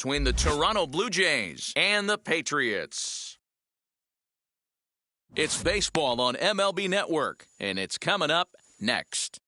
between the Toronto Bluejays and the Patriots. It's baseball on MLB Network, and it's coming up next.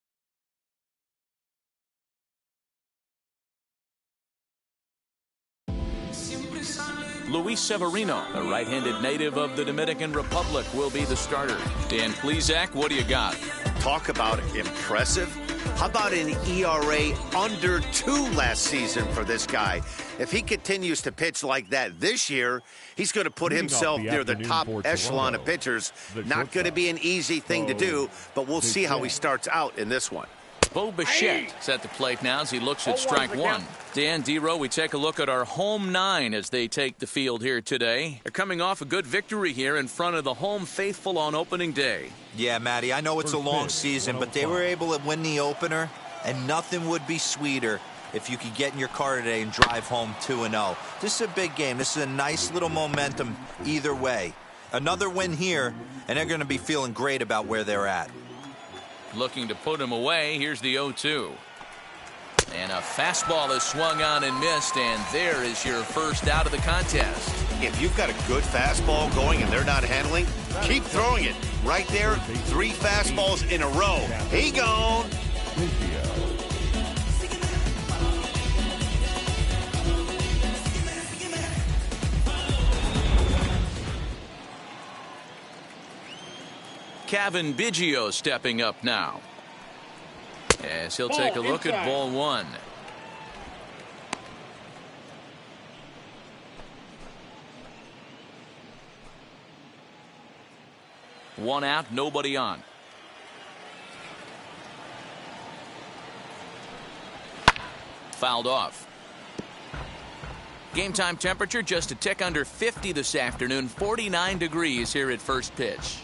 Luis Severino, a right-handed native of the Dominican Republic, will be the starter. Dan Plesac, what do you got? Talk about impressive. How about an ERA under 2 last season for this guy? If he continues to pitch like that this year, he's going to put himself near the top echelon of pitchers. Not going to be an easy thing to do, but we'll see how he starts out in this one. Bo Bichette is at the plate now as he looks at strike one. Dan Dero, we take a look at our home 9 as they take the field here today. They're coming off a good victory here in front of the home faithful on opening day. Yeah, Matty, I know it's a long season, but they were able to win the opener, and nothing would be sweeter if you could get in your car today and drive home 2-0. This is a big game. This is a nice little momentum either way. Another win here, and they're going to be feeling great about where they're at. Looking to put him away. Here's the 0-2. And a fastball is swung on and missed, and there is your first out of the contest. If you've got a good fastball going and they're not handling, keep throwing it. Right there, 3 fastballs in a row. He gone. Kevin Biggio stepping up now as he'll take a look at ball 1. One out, nobody on. Fouled off. Game time temperature just a tick under 50 this afternoon, 49 degrees here at first pitch.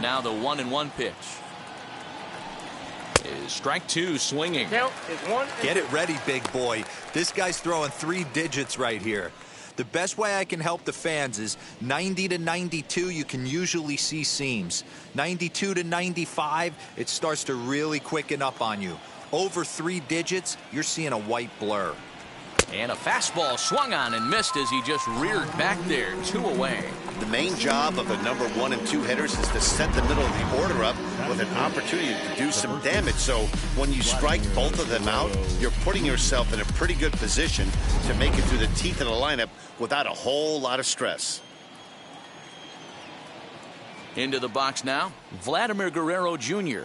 Now the 1-1 pitch is strike 2 swinging. Get it ready, big boy. This guy's throwing 3 digits right here. The best way I can help the fans is 90 to 92, you can usually see seams. 92 to 95, it starts to really quicken up on you. Over 3 digits, you're seeing a white blur. And a fastball swung on and missed as he just reared back there, 2 away. The main job of the number 1 and 2 hitters is to set the middle of the order up with an opportunity to do some damage. So when you strike both of them out, you're putting yourself in a pretty good position to make it through the teeth of the lineup without a whole lot of stress. Into the box now, Vladimir Guerrero Jr.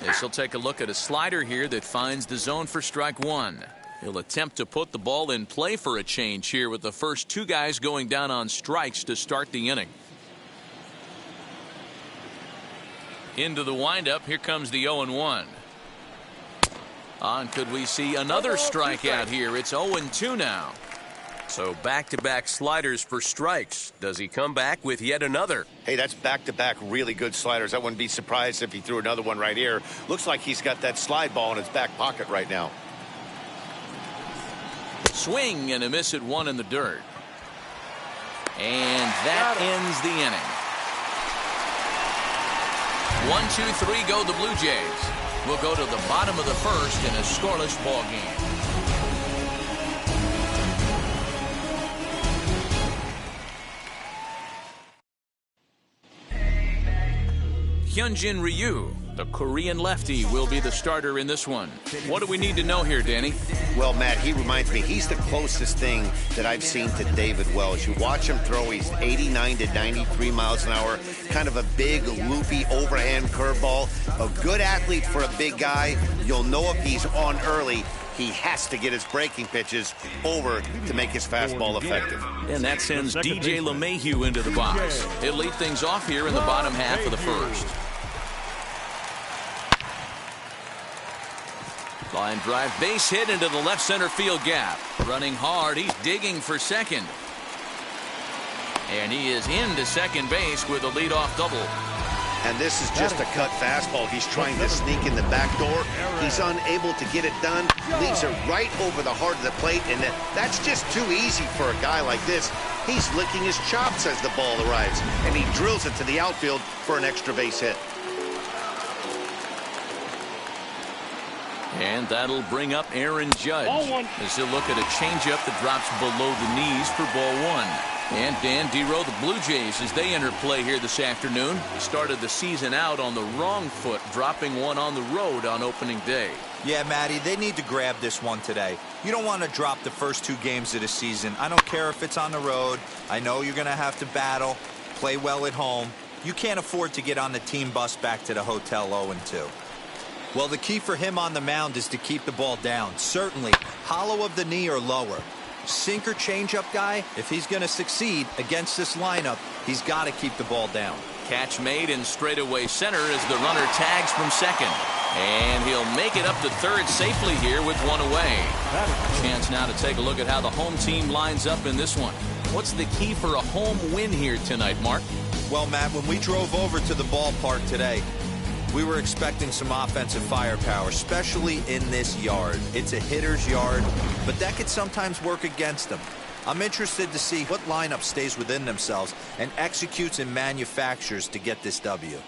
As he'll take a look at a slider here that finds the zone for strike 1. He'll attempt to put the ball in play for a change here with the first 2 guys going down on strikes to start the inning. Into the windup, here comes the 0-1. On, could we see another strikeout here? It's 0-2 now. So back-to-back sliders for strikes. Does he come back with yet another? Hey, that's back-to-back really good sliders. I wouldn't be surprised if he threw another one right here. Looks like he's got that slide ball in his back pocket right now. Swing and a miss at 1 in the dirt. And that ends the inning. 1-2-3 go the Blue Jays. We'll go to the bottom of the first in a scoreless ball game. Hyunjin Ryu, the Korean lefty, will be the starter in this one. What do we need to know here, Danny? Well, Matt, he reminds me, he's the closest thing that I've seen to David Wells. You watch him throw, he's 89 to 93 miles an hour, kind of a big, loopy, overhand curveball. A good athlete for a big guy. You'll know if he's on early. He has to get his breaking pitches over to make his fastball effective. And that sends DJ LeMahieu into the box. He'll lead things off here in the bottom half of the first. Line drive, base hit into the left center field gap. Running hard, he's digging for second. And he is into second base with a leadoff double. And this is just a cut fastball. He's trying to sneak in the back door. He's unable to get it done. Leaves it right over the heart of the plate, and that's just too easy for a guy like this. He's licking his chops as the ball arrives, and he drills it to the outfield for an extra base hit. And that'll bring up Aaron Judge as he'll look at a changeup that drops below the knees for ball one. And Dan Dero, the Blue Jays, as they enter play here this afternoon, started the season out on the wrong foot, dropping one on the road on opening day. Yeah, Matty, they need to grab this one today. You don't want to drop the first 2 games of the season. I don't care if it's on the road. I know you're going to have to battle, play well at home. You can't afford to get on the team bus back to the hotel 0-2. Well, the key for him on the mound is to keep the ball down. Certainly, hollow of the knee or lower. Sinker changeup guy, if he's going to succeed against this lineup, he's got to keep the ball down. Catch made in straightaway center as the runner tags from second. And he'll make it up to third safely here with one away. A chance now to take a look at how the home team lines up in this one. What's the key for a home win here tonight, Mark? Well, Matt, when we drove over to the ballpark today, we were expecting some offensive firepower, especially in this yard. It's a hitter's yard, but that could sometimes work against them. I'm interested to see what lineup stays within themselves and executes and manufactures to get this W.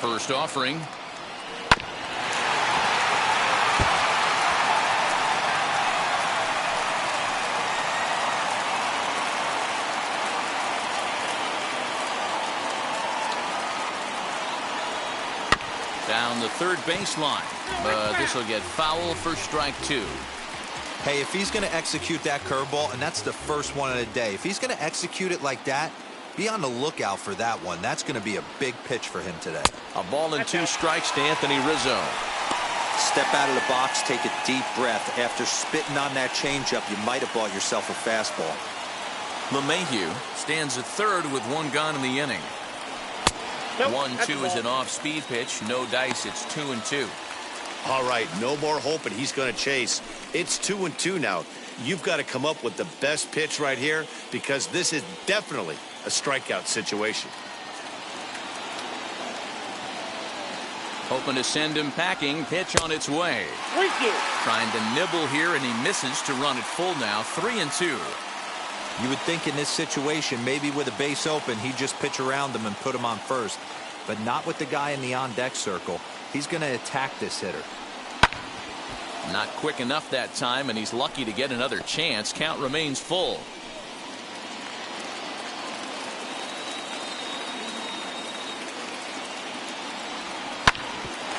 First offering. Down the third baseline, but this will get foul for strike 2. Hey, if he's going to execute that curveball, and that's the first one of the day, if he's going to execute it like that, be on the lookout for that one. That's going to be a big pitch for him today. A ball and 2 strikes to Anthony Rizzo. Step out of the box, take a deep breath. After spitting on that changeup, you might have bought yourself a fastball. LeMahieu stands at third with 1 gone in the inning. 1-2 is an off-speed pitch. No dice. It's 2-2. All right, no more hoping he's going to chase. It's 2-2 now. You've got to come up with the best pitch right here because this is definitely a strikeout situation. Hoping to send him packing. Pitch on its way. Trying to nibble here, and he misses to run it full now. 3-2. You would think in this situation, maybe with a base open, he'd just pitch around him and put him on first. But not with the guy in the on-deck circle. He's going to attack this hitter. Not quick enough that time, and he's lucky to get another chance. Count remains full.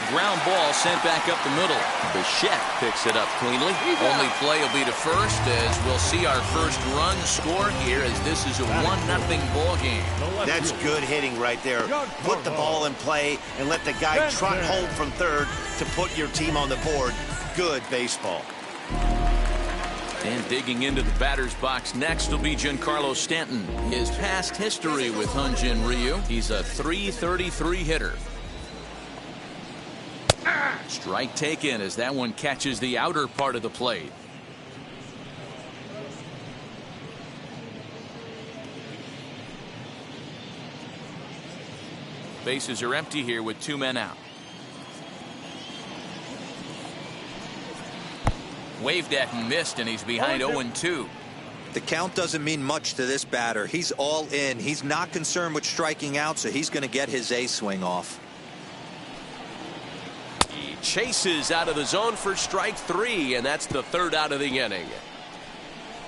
Ground ball sent back up the middle. Bichette picks it up cleanly. Only play will be to first as we'll see our first run score here as this is a 1-0 ball game. That's good hitting right there. Put the ball in play and let the guy trot home from third to put your team on the board. Good baseball. And digging into the batter's box next will be Giancarlo Stanton. His past history with Hyun-Jin Ryu. He's a .333 hitter. Strike taken as that one catches the outer part of the plate. Bases are empty here with 2 men out. Waved at and missed, and he's behind 0-2. The count doesn't mean much to this batter. He's all in. He's not concerned with striking out, so he's going to get his A swing off. He chases out of the zone for strike 3, and that's the 3rd out of the inning.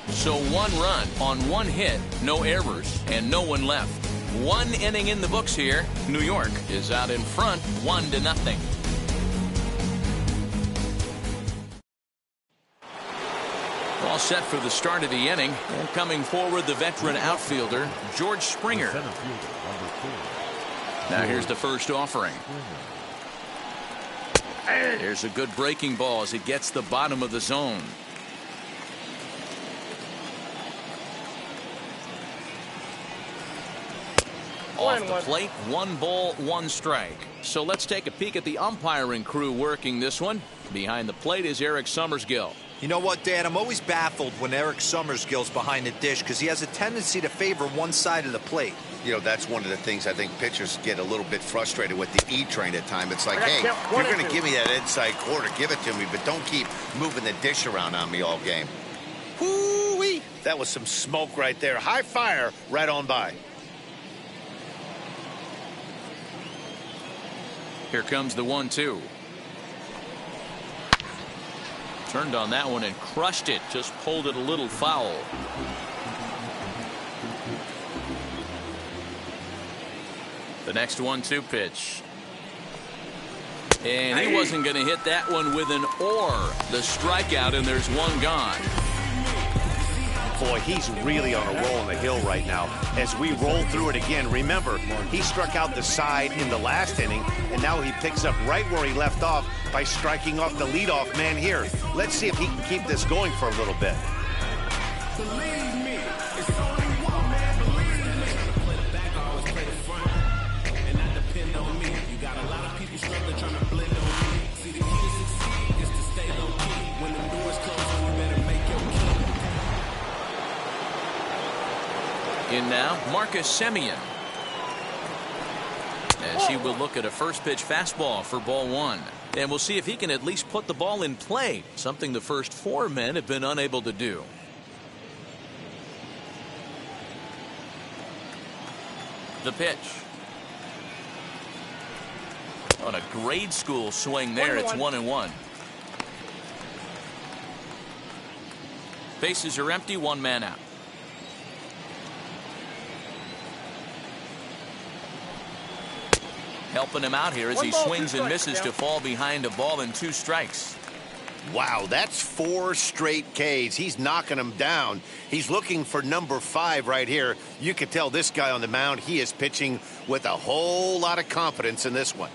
So 1 run on 1 hit, no errors, and no one left. 1 inning in the books here. New York is out in front 1-0. All set for the start of the inning, and coming forward the veteran outfielder George Springer. Now here's the first offering. Here's a good breaking ball as it gets the bottom of the zone. Off the plate, 1 ball, 1 strike. So let's take a peek at the umpiring crew working this one. Behind the plate is Eric Summersgill. You know what, Dan? I'm always baffled when Eric Summersgill's behind the dish because he has a tendency to favor one side of the plate. You know, that's one of the things I think pitchers get a little bit frustrated with the E-train at times. It's like, hey, you're going to give me that inside quarter, give it to me, but don't keep moving the dish around on me all game. Whoo-wee! That was some smoke right there. High fire right on by. Here comes the 1-2. Turned on that one and crushed it. Just pulled it a little foul. The next 1-2 pitch. And he wasn't going to hit that one with an or. The strikeout, and there's one gone. Boy, he's really on a roll on the hill right now. As we roll through it again, remember, he struck out the side in the last inning, and now he picks up right where he left off by striking off the leadoff man here. Let's see if he can keep this going for a little bit. In now, Marcus Semien. As he will look at a first pitch fastball for ball one. And we'll see if he can at least put the ball in play, something the first four men have been unable to do. The pitch. On a grade school swing there, it's 1-1. Bases are empty, one man out. Helping him out here as he swings and misses to fall behind a ball and 2 strikes. Wow, that's 4 straight Ks. He's knocking them down. He's looking for number 5 right here. You can tell this guy on the mound, he is pitching with a whole lot of confidence in this one.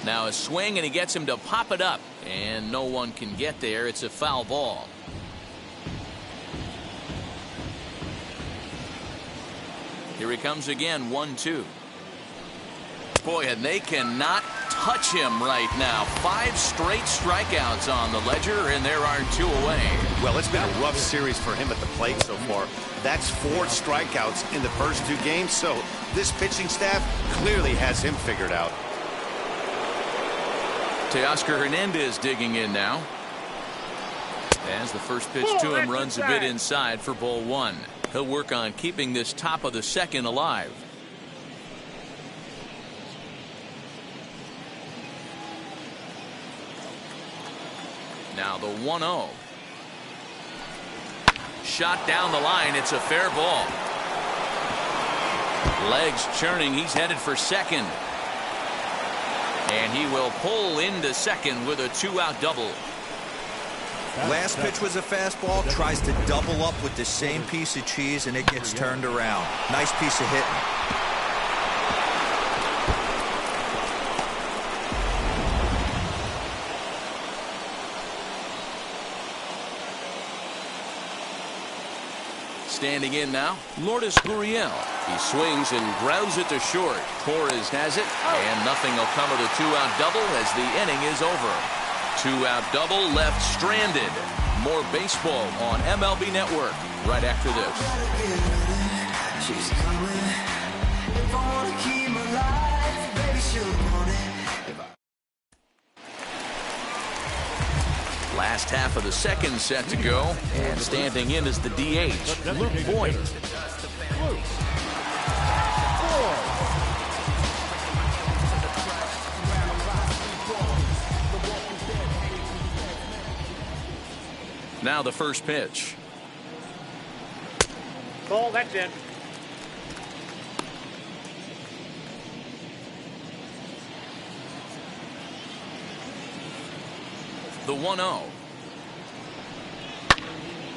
Now a swing, and he gets him to pop it up, and no one can get there. It's a foul ball. Here he comes again, 1-2. Boy, and they cannot touch him right now. 5 straight strikeouts on the ledger, and there are 2 away. Well, it's been a rough series for him at the plate so far. That's 4 strikeouts in the first 2 games, so this pitching staff clearly has him figured out. Teoscar Hernandez digging in now. As the first pitch to him runs a bit inside for ball 1. He'll work on keeping this top of the second alive. Now the 1-0. Shot down the line. It's a fair ball. Legs churning. He's headed for second. And he will pull into second with a 2-out double. Last pitch was a fastball, tries to double up with the same piece of cheese, and it gets turned around. Nice piece of hitting. Standing in now, Lourdes Gurriel. He swings and grounds it to short. Torres has it, and nothing will come of the 2-out double as the inning is over. 2-out double left stranded. More baseball on MLB Network right after this. Last half of the second set to go, and standing in is the DH, Luke Voigt. Now the first pitch. Ball, that's it. The 1-0.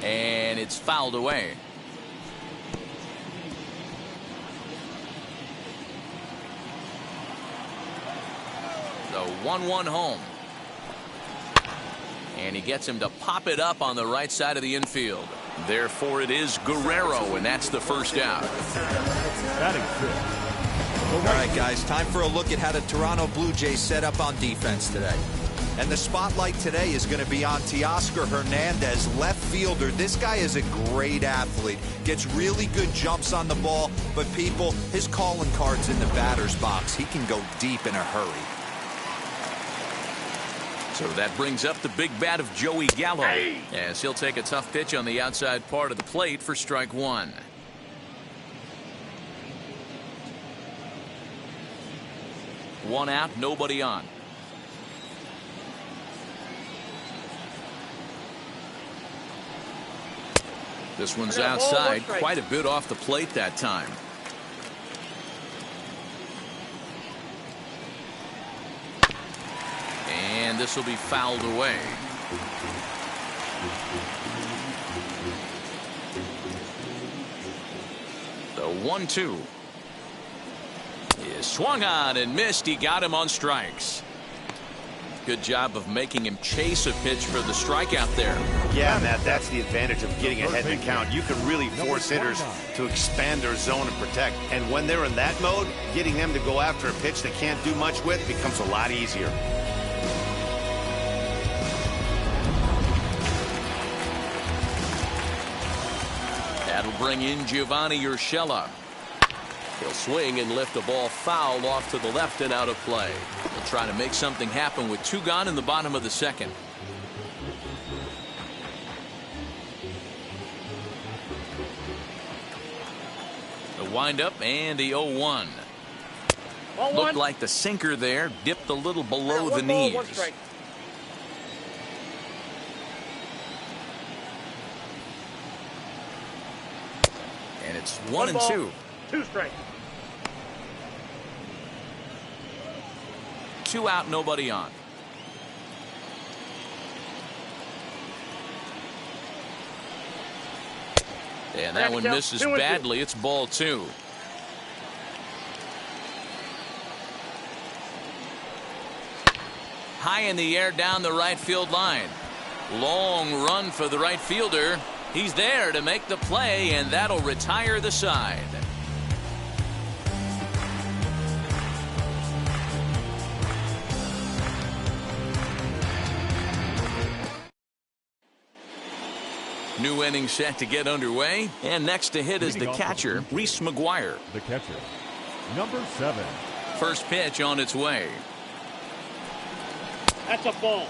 And it's fouled away. The 1-1 home. And he gets him to pop it up on the right side of the infield. Therefore, it is Guerrero, and that's the first out. All right, guys, time for a look at how the Toronto Blue Jays set up on defense today. And the spotlight today is going to be on Teoscar Hernandez, left fielder. This guy is a great athlete. Gets really good jumps on the ball, but people, his calling card's in the batter's box. He can go deep in a hurry. So that brings up the big bat of Joey Gallo, as he'll take a tough pitch on the outside part of the plate for strike one. One out, nobody on. This one's outside, quite a bit off the plate that time. And this will be fouled away. The 1-2 is swung on and missed. He got him on strikes. Good job of making him chase a pitch for the strikeout there. Yeah, Matt, that's the advantage of getting ahead in the count. You can really force hitters to expand their zone and protect. And when they're in that mode, getting them to go after a pitch they can't do much with becomes a lot easier. That'll bring in Giovanni Urshela. He'll swing and lift a ball foul off to the left and out of play. He'll try to make something happen with two gone in the bottom of the second. The windup and the 0-1. Looked like the sinker there dipped a little below the knees. And it's 1-2. 2 strikes. 2 out, nobody on. And that one misses badly. It's ball 2. High in the air down the right field line. Long run for the right fielder. He's there to make the play, and that'll retire the side. New inning set to get underway, and next to hit is the catcher, Reese McGuire. The catcher, number 7. First pitch on its way. That's a ball.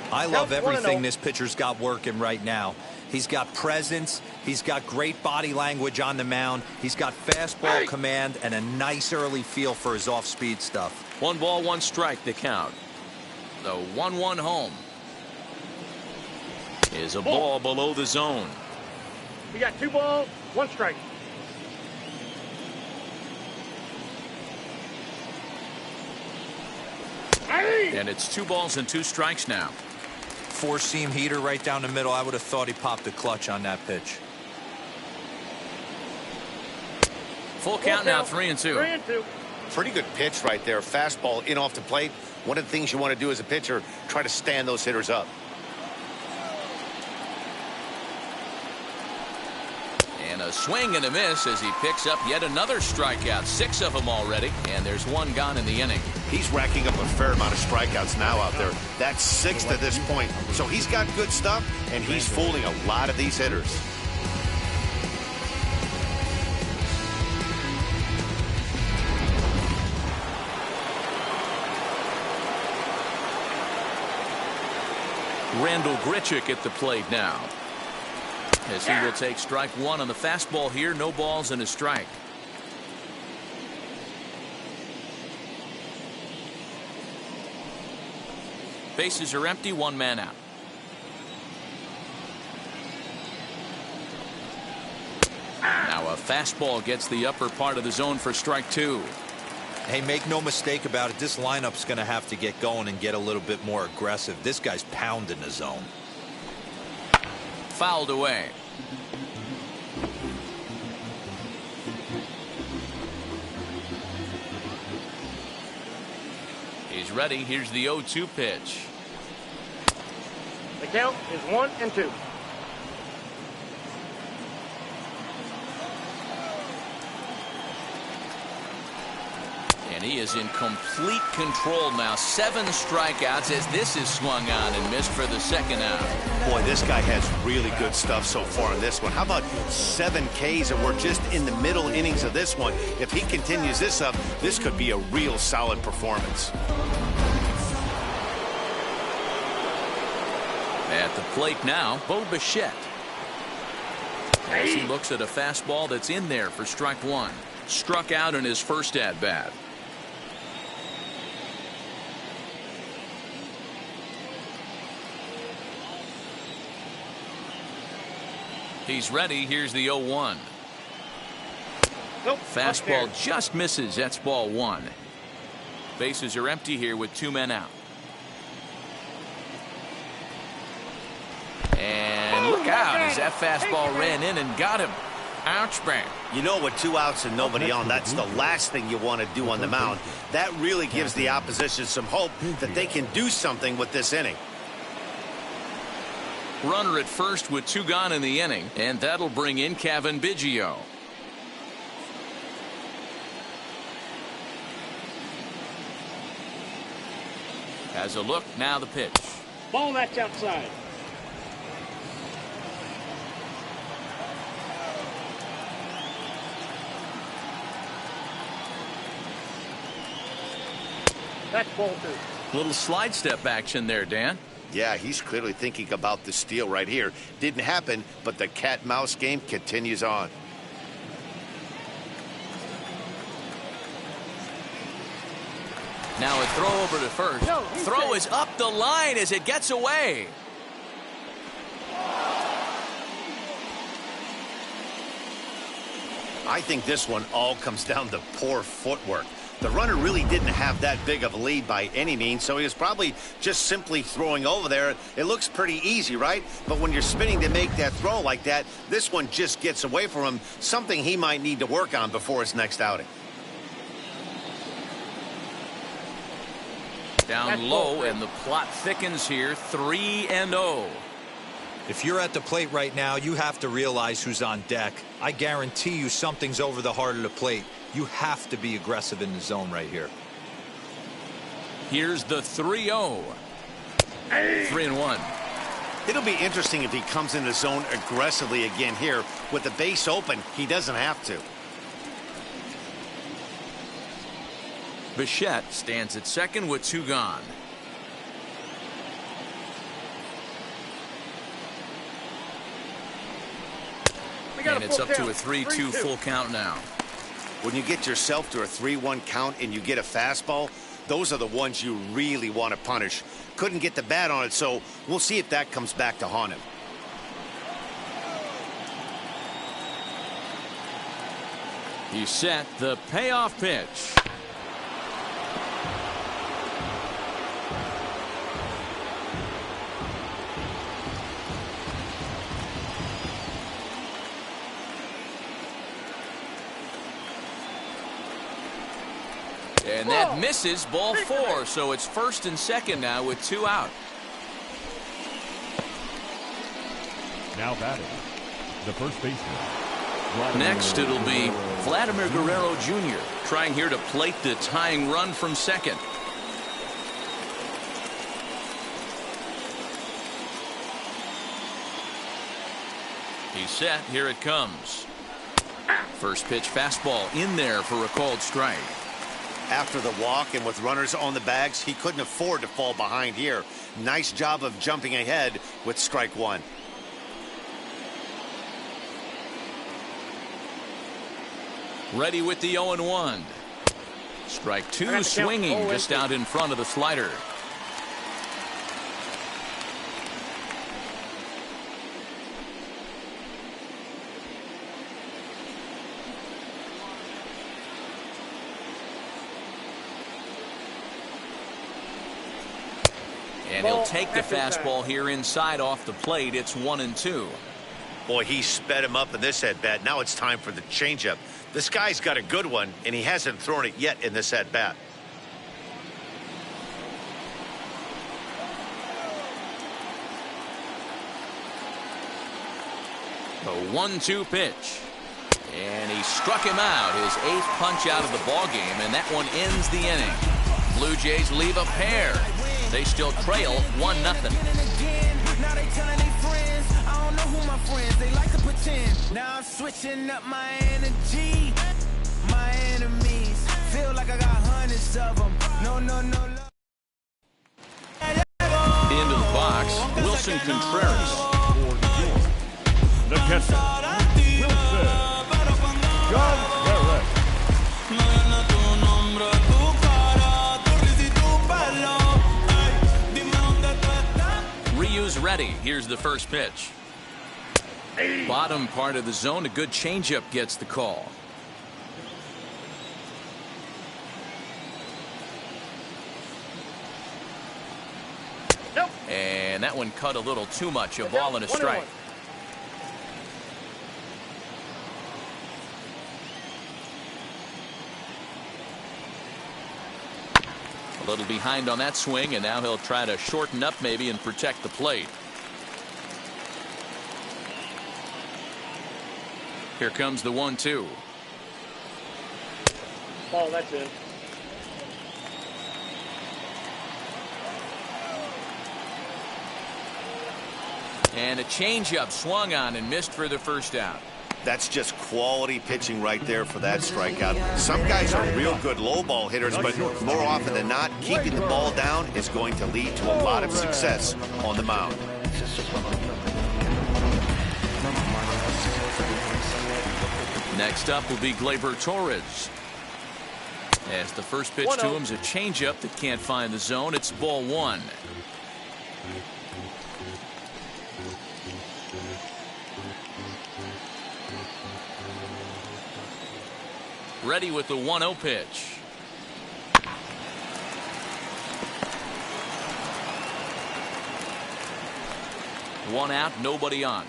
I love everything this pitcher's got working right now. He's got presence. He's got great body language on the mound. He's got fastball command and a nice early feel for his off-speed stuff. 1 ball, 1 strike to count. The 1-1 home is a ball below the zone. We got 2 balls, 1 strike. And it's 2 balls and 2 strikes now. 4-seam heater right down the middle. I would have thought he popped a clutch on that pitch. Full count now, 3-2. 3-2. Pretty good pitch right there. Fastball in off the plate. One of the things you want to do as a pitcher, try to stand those hitters up. And a swing and a miss as he picks up yet another strikeout. 6 of them already, and there's 1 gone in the inning. He's racking up a fair amount of strikeouts now out there. That's 6 to this point. So he's got good stuff, and he's fooling a lot of these hitters. Randall Grichuk at the plate now, as he will take strike 1 on the fastball here. No balls and a strike. Bases are empty, 1 man out. Now a fastball gets the upper part of the zone for strike 2. Hey, make no mistake about it. This lineup's going to have to get going and get a little bit more aggressive. This guy's pounding the zone. Fouled away. He's ready. Here's the 0-2 pitch. The count is 1-2. And And he is in complete control now. 7 strikeouts as this is swung on and missed for the second out. Boy, this guy has really good stuff so far in this one. How about 7 Ks, and we're just in the middle innings of this one. If he continues this up, this could be a real solid performance. At the plate now, Bo Bichette. As he looks at a fastball that's in there for strike 1. Struck out in his first at-bat. He's ready. Here's the 0-1. Nope, Fastball just misses. That's ball 1. Bases are empty here with 2 men out. And look out as that fastball ran in and got him. Ouch, bang. You know, with 2 outs and nobody on, that's the last thing you want to do on the mound. That really gives the opposition some hope that they can do something with this inning. Runner at first with 2 gone in the inning, and that'll bring in Kevin Biggio. Has a look, now the pitch. Ball, that's outside. That's ball 2. Little slide step action there, Dan. Yeah, he's clearly thinking about the steal right here. Didn't happen, but the cat-mouse game continues on. Now a throw over to first. Throw is up the line as it gets away. I think this one all comes down to poor footwork. The runner really didn't have that big of a lead by any means, so he was probably just simply throwing over there. It looks pretty easy, right? But when you're spinning to make that throw like that, this one just gets away from him, something he might need to work on before his next outing. Down low, and the plot thickens here. 3-0. If you're at the plate right now, you have to realize who's on deck. I guarantee you something's over the heart of the plate. You have to be aggressive in the zone right here. Here's the 3-0. 3-1. It'll be interesting if he comes in the zone aggressively again here. With the base open, he doesn't have to. Bichette stands at second with 2 gone. And it's up to a 3-2 full count now. When you get yourself to a 3-1 count and you get a fastball, those are the ones you really want to punish. Couldn't get the bat on it, so we'll see if that comes back to haunt him. He's set. The payoff pitch. And that misses, ball 4, so it's first and second now with 2 out. Now batting, the first baseman. Next, it'll be Vladimir Guerrero Jr. trying here to plate the tying run from second. He's set. Here it comes. First pitch fastball in there for a called strike. After the walk and with runners on the bags, he couldn't afford to fall behind here. Nice job of jumping ahead with strike 1. Ready with the 0-1. Strike 2 swinging just out in front of the slider. And he'll take the fastball here inside off the plate. It's 1-2. Boy, he sped him up in this at-bat. Now it's time for the changeup. This guy's got a good one, and he hasn't thrown it yet in this at-bat. The 1-2 pitch. And he struck him out, his 8th punch out of the ball game, and that one ends the inning. Blue Jays leave a pair. They still trail 1-0. Now they telling their friends, I don't know who my friends, they like to pretend. Now I'm switching up my energy. My enemies feel like I got hundreds of them. No. Into the box, Wilson Contreras. The catcher, Wilson Contreras. Ryu's ready. Here's the first pitch. Bottom part of the zone, a good changeup gets the call. Nope. And that one cut a little too much. A ball and a strike. A little behind on that swing, and now he'll try to shorten up maybe and protect the plate. Here comes the 1-2. Ball, that's in. And a changeup swung on and missed for the first out. That's just quality pitching right there for that strikeout. Some guys are real good low ball hitters, but more often than not, keeping the ball down is going to lead to a lot of success on the mound. Next up will be Gleyber Torres. As the first pitch to him is a changeup that can't find the zone. It's ball 1. Ready with the 1-0 pitch. One out, nobody on.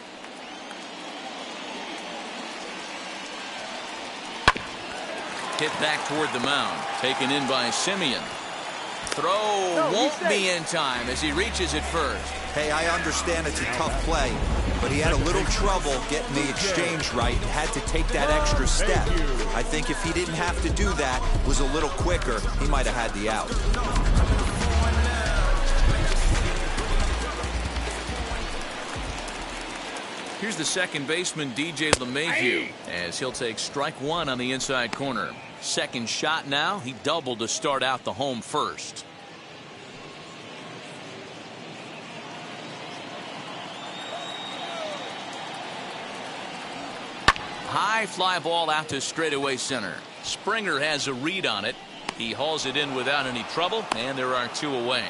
Hit back toward the mound. Taken in by Simeon. Throw won't be in time as he reaches it first. Hey, I understand it's a tough play, but he had a little trouble getting the exchange right and had to take that extra step. I think if he didn't have to do that, was a little quicker, he might have had the out. Here's the second baseman, DJ LeMahieu, as he'll take strike 1 on the inside corner. Second shot now. He doubled to start out the home first. High fly ball out to straightaway center. Springer has a read on it. He hauls it in without any trouble, and there are 2 away.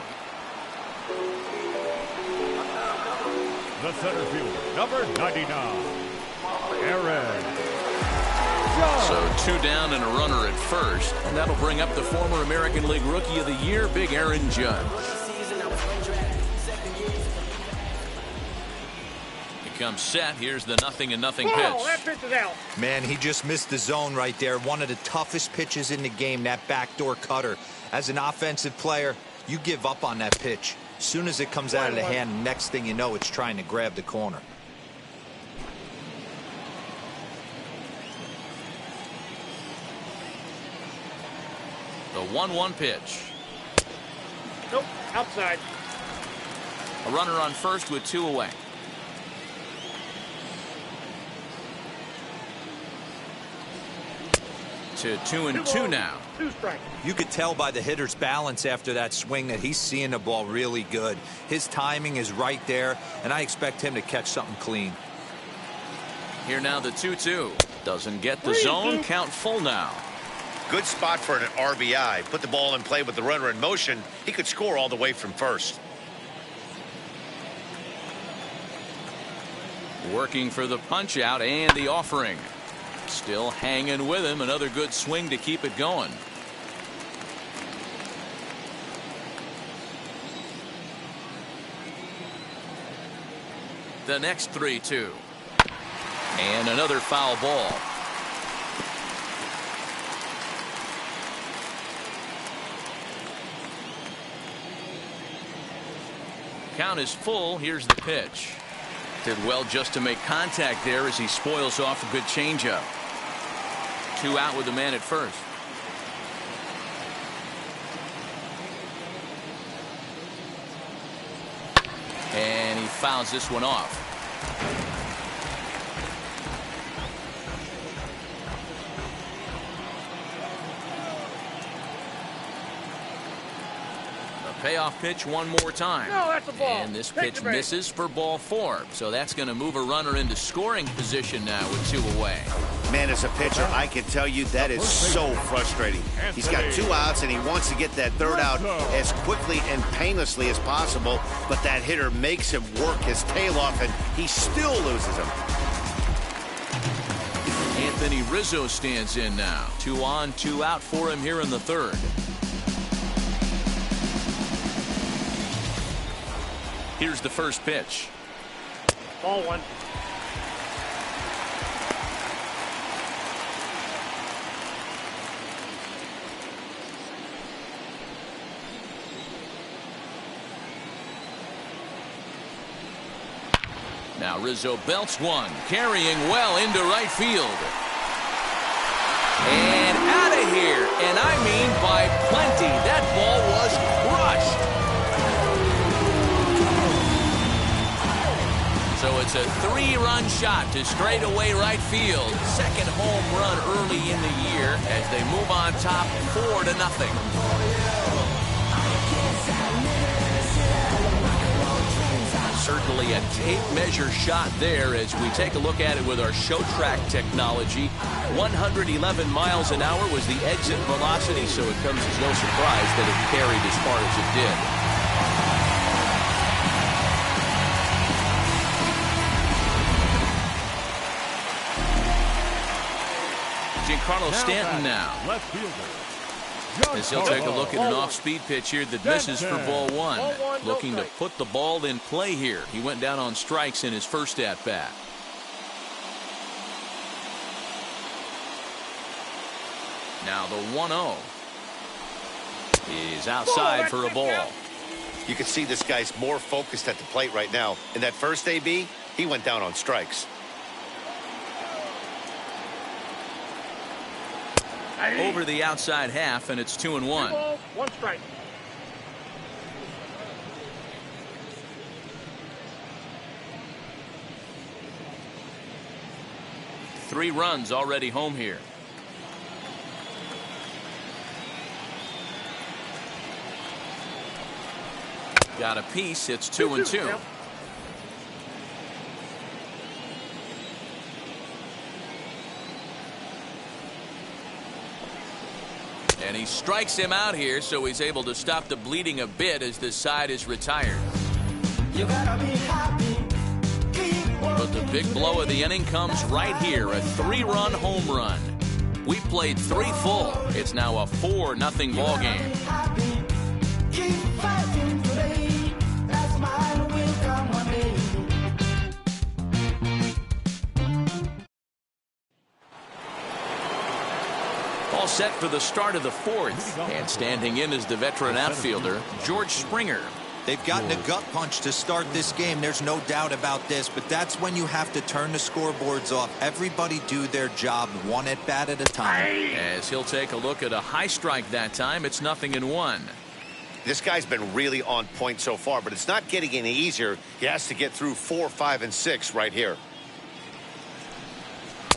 The center fielder, number 99, Aaron. So 2 down and a runner at first, and that'll bring up the former American League Rookie of the Year, Big Aaron Judge. He comes set. Here's the 0-0 pitch. That pitch is out. Man, he just missed the zone right there. One of the toughest pitches in the game, that backdoor cutter. As an offensive player, you give up on that pitch. As soon as it comes out of the hand, next thing you know, it's trying to grab the corner. The 1-1 pitch. Nope, outside. A runner on first with 2 away. To 2-2 now. 2 strikes. You could tell by the hitter's balance after that swing that he's seeing the ball really good. His timing is right there, and I expect him to catch something clean. Here now the 2-2. Doesn't get the zone. Count full now. Good spot for an RBI. Put the ball in play with the runner in motion. He could score all the way from first. Working for the punch out and the offering. Still hanging with him. Another good swing to keep it going. The next 3-2. And another foul ball. Count is full. Here's the pitch. Did well just to make contact there as he spoils off a good changeup. 2 out with the man at first. And he fouls this one off. Payoff pitch one more time. No, that's a ball. And this pitch misses for ball 4. So that's going to move a runner into scoring position now with 2 away. Man, as a pitcher, I can tell you that is so frustrating. He's got 2 outs, and he wants to get that 3rd out as quickly and painlessly as possible, but that hitter makes him work his tail off, and he still loses him. Anthony Rizzo stands in now. 2 on, 2 out for him here in the 3rd. Here's the first pitch. Ball 1. Now Rizzo belts one, carrying well into right field. And out of here, and I mean by plenty. That ball was crushed. So it's a 3-run shot to straightaway right field. Second home run early in the year as they move on top 4-0. Certainly a tape measure shot there as we take a look at it with our show track technology. 111 miles an hour was the exit velocity, so it comes as no surprise that it carried as far as it did. Giancarlo Stanton now. Left fielder. As he'll take a look at an off-speed pitch here that misses for ball 1. Looking to put the ball in play here. He went down on strikes in his first at-bat. Now the 1-0 is outside for a ball. You can see this guy's more focused at the plate right now. In that first AB, he went down on strikes. Over the outside half, and it's 2-1. 1 strike. Three runs already home here. Got a piece. It's 2-2. Yep. And he strikes him out here, so he's able to stop the bleeding a bit as this side is retired. But the big blow of the inning comes right here, a 3-run home run. We played 3 full. It's now a 4-0 ball game. All set for the start of the 4th. And standing in is the veteran outfielder, George Springer. They've gotten a gut punch to start this game. There's no doubt about this, but that's when you have to turn the scoreboards off. Everybody do their job 1 at-bat at a time. As he'll take a look at a high strike that time, it's 0-1. This guy's been really on point so far, but it's not getting any easier. He has to get through 4, 5, and 6 right here.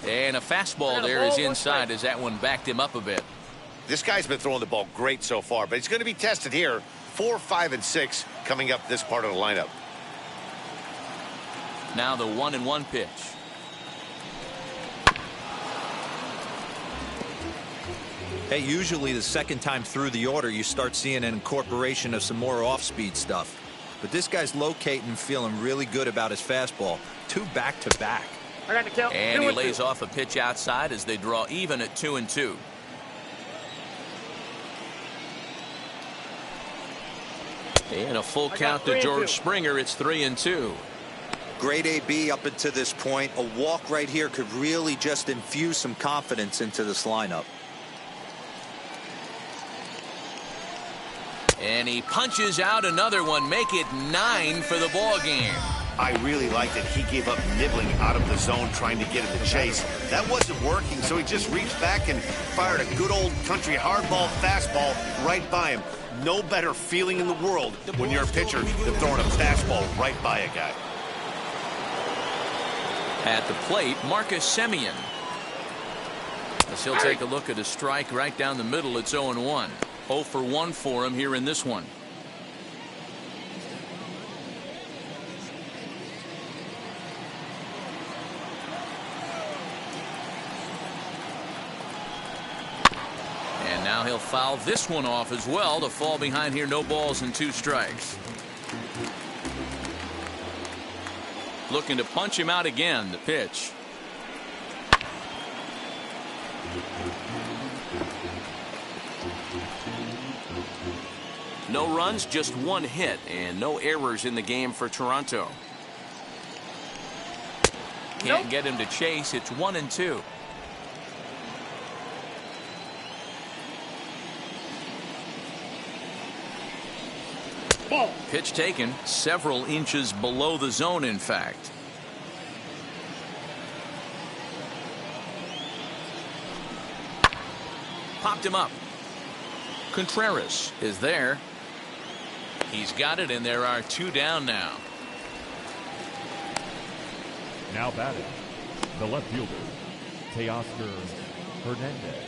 And a fastball there is inside as that one backed him up a bit. This guy's been throwing the ball great so far, but he's going to be tested here. 4, 5, and 6 coming up this part of the lineup. Now the 1-1 pitch. Hey, usually the second time through the order, you start seeing an incorporation of some more off-speed stuff. But this guy's locating and feeling really good about his fastball. 2 back-to-back. I got the count. And he lays off a pitch outside as they draw even at 2-2. And a full count to George Springer. It's 3-2. Great AB up until this point. A walk right here could really just infuse some confidence into this lineup. And he punches out another one. Make it 9 for the ball game. I really liked it. He gave up nibbling out of the zone trying to get in the chase. That wasn't working, so he just reached back and fired a good old country hardball fastball right by him. No better feeling in the world when you're a pitcher than throwing a fastball right by a guy. At the plate, Marcus Semien. As he'll take a look at a strike right down the middle. It's 0-1. 0 for 1 for him here in this one. And now he'll foul this one off as well to fall behind here. No balls and 2 strikes. Looking to punch him out again. The pitch. No runs, just 1 hit, and no errors in the game for Toronto. Can't get him to chase. It's 1-2. Ball. Pitch taken several inches below the zone, in fact. Popped him up. Contreras is there. He's got it, and there are 2 down now. Now batting, the left fielder, Teoscar Hernandez.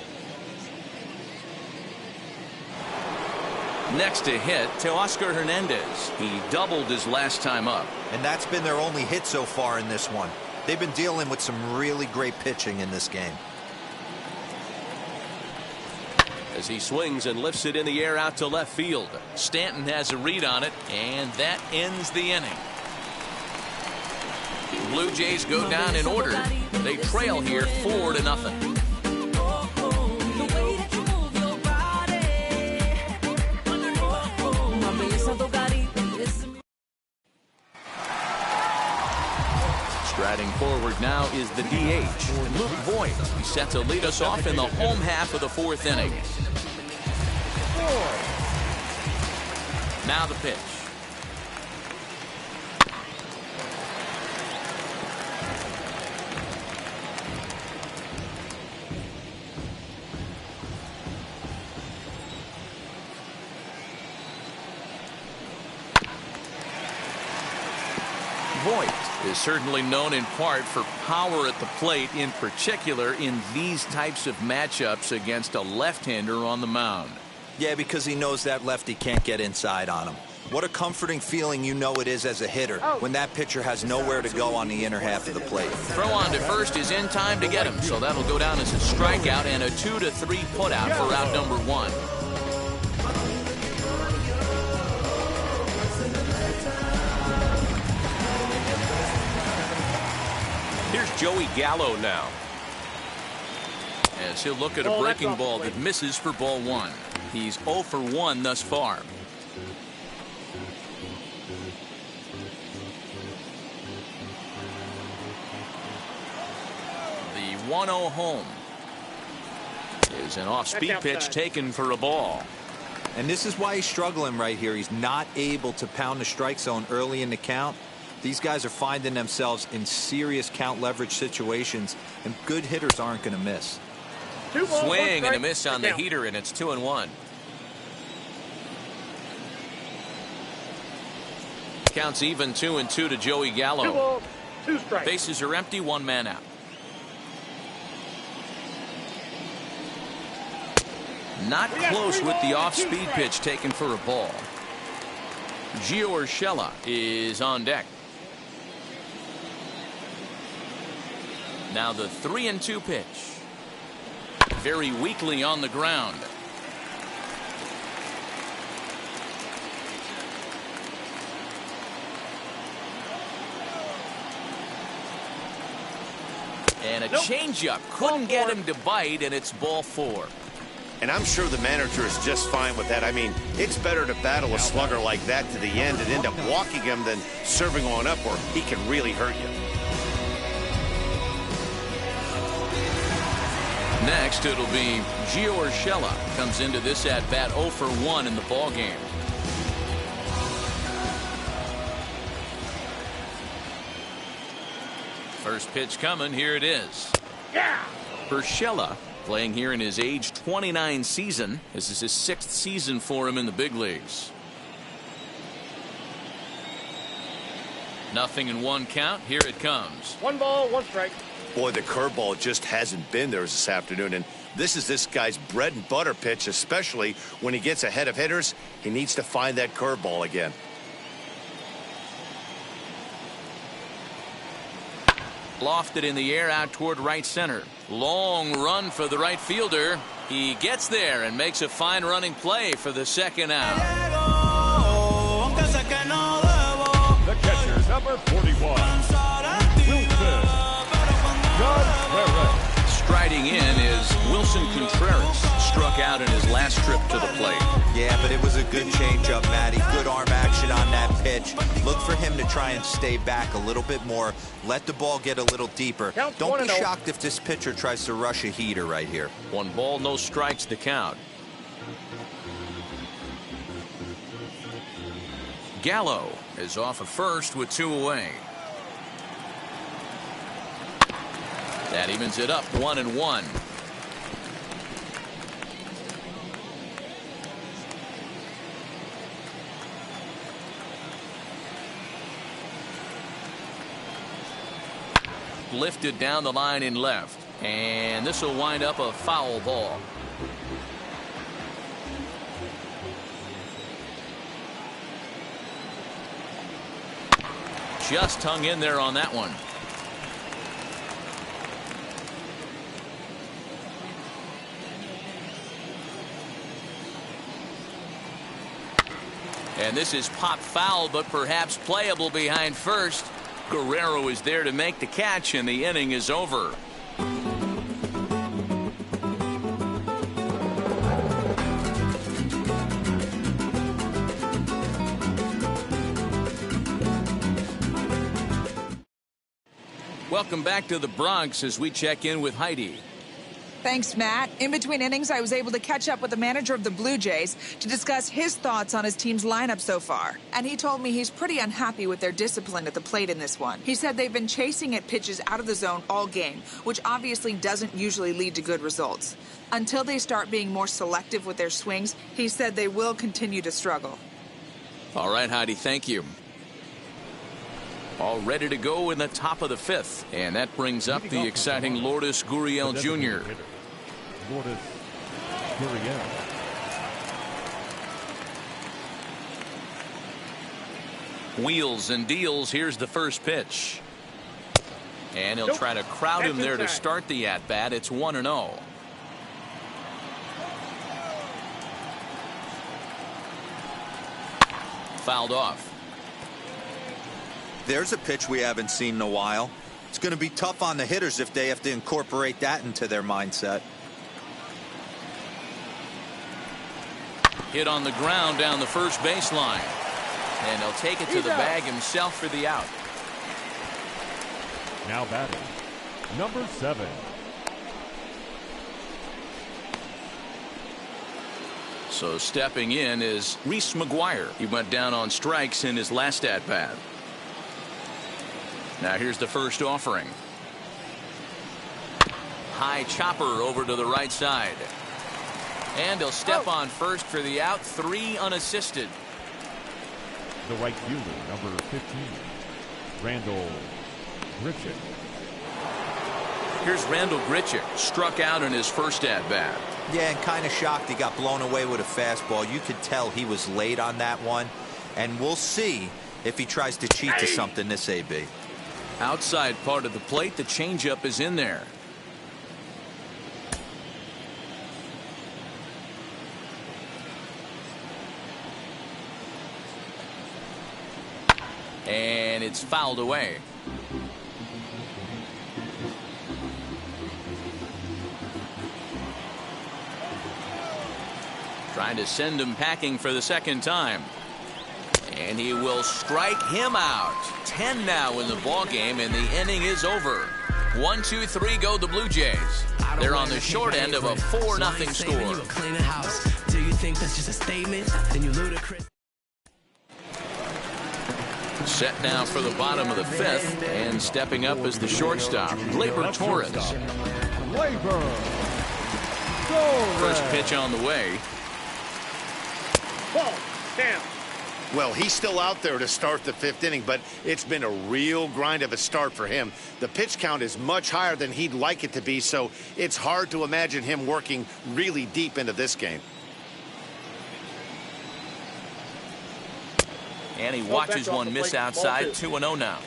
Next to hit, Teoscar Hernandez. He doubled his last time up. And that's been their only hit so far in this one. They've been dealing with some really great pitching in this game. As he swings and lifts it in the air out to left field. Stanton has a read on it, and that ends the inning. Blue Jays go down in order. They trail here 4-0. Striding forward now is the DH, Luke Voigt. He's set to lead us off in the home half of the 4th inning. Now the pitch. Voigt is certainly known in part for power at the plate, in particular in these types of matchups against a left-hander on the mound. Yeah, because he knows that lefty can't get inside on him. What a comforting feeling you know it is as a hitter when that pitcher has nowhere to go on the inner half of the plate. Throw on to first is in time to get him, so that'll go down as a strikeout and a 2-3 putout for out number 1. Here's Joey Gallo now. As he'll look at a breaking ball that misses for ball 1. He's 0 for 1 thus far. The 1-0 home is an off-speed pitch taken for a ball. And this is why he's struggling right here. He's not able to pound the strike zone early in the count. These guys are finding themselves in serious count leverage situations, and good hitters aren't going to miss. Swing and a miss on the heater, and it's 2-1. Counts even 2-2 to Joey Gallo. 2 balls, 2 strikes. Bases are empty, 1 man out. Not close with the off-speed pitch taken for a ball. Gio Urshela is on deck. Now the 3-2 pitch. Very weakly on the ground. And a changeup. Couldn't get him to bite, and it's ball 4. And I'm sure the manager is just fine with that. I mean, it's better to battle a slugger like that to the end and end up walking him than serving on up, or he can really hurt you. Next, it'll be Gio Urshela. Comes into this at-bat 0 for 1 in the ballgame. First pitch coming. Here it is. Yeah. Urshela playing here in his age 29 season. This is his 6th season for him in the big leagues. 0-1 count. Here it comes. 1 ball, 1 strike. Boy, the curveball just hasn't been there this afternoon, and this is this guy's bread and butter pitch, especially when he gets ahead of hitters. He needs to find that curveball again. Lofted in the air out toward right center. Long run for the right fielder. He gets there and makes a fine running play for the second out. The catcher, number 41. Striding in is Wilson Contreras. Struck out in his last trip to the plate. Yeah, but it was a good changeup, Matty. Good arm action on that pitch. Look for him to try and stay back a little bit more. Let the ball get a little deeper. Don't be shocked if this pitcher tries to rush a heater right here. 1 ball, no strikes to count. Gallo is off at first with 2 away. That evens it up 1-1. Lifted down the line in left, and this will wind up a foul ball. Just hung in there on that one. And this is pop foul, but perhaps playable behind first. Guerrero is there to make the catch, and the inning is over. Welcome back to the Bronx as we check in with Heidi. Thanks, Matt. In between innings, I was able to catch up with the manager of the Bluejays to discuss his thoughts on his team's lineup so far. And he told me he's pretty unhappy with their discipline at the plate in this one. He said they've been chasing at pitches out of the zone all game, which obviously doesn't usually lead to good results. Until they start being more selective with their swings, he said they will continue to struggle. All right, Heidi, thank you. All ready to go in the top of the 5th. And that brings up the exciting Lourdes Gurriel Jr. Lourdes Gurriel. Wheels and deals. Here's the first pitch. And he'll try to crowd him there to start the at-bat. It's 1-0. Fouled off. There's a pitch we haven't seen in a while. It's going to be tough on the hitters if they have to incorporate that into their mindset. Hit on the ground down the first baseline. And he'll take it to the bag himself for the out. Now batting, number 7. So stepping in is Reese McGuire. He went down on strikes in his last at-bat. Now here's the first offering. High chopper over to the right side. And he'll step on first for the out. 3 unassisted. The right fielder, number 15, Randall Grichuk. Here's Randall Grichuk. Struck out in his first at-bat. Yeah, and kind of shocked he got blown away with a fastball. You could tell he was late on that one. And we'll see if he tries to cheat to something this AB. Outside part of the plate, the changeup is in there. And it's fouled away. Trying to send him packing for the second time. And he will strike him out. 10 now in the ball game, and the inning is over. 1, 2, 3 go the Blue Jays. They're on the short end of a 4-0 score. Set now for the bottom of the fifth, and stepping up is the shortstop, Gleyber Torres. First pitch on the way. Ball. Down. Well, he's still out there to start the fifth inning, but it's been a real grind of a start for him. The pitch count is much higher than he'd like it to be, so it's hard to imagine him working really deep into this game. And he watches one miss outside. 2-0 now.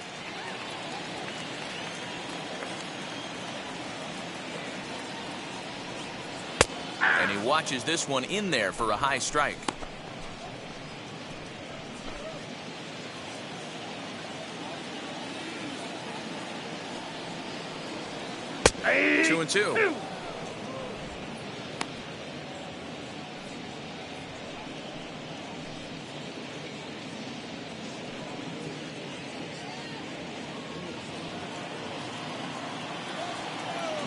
And he watches this one in there for a high strike. Hey. 2-2.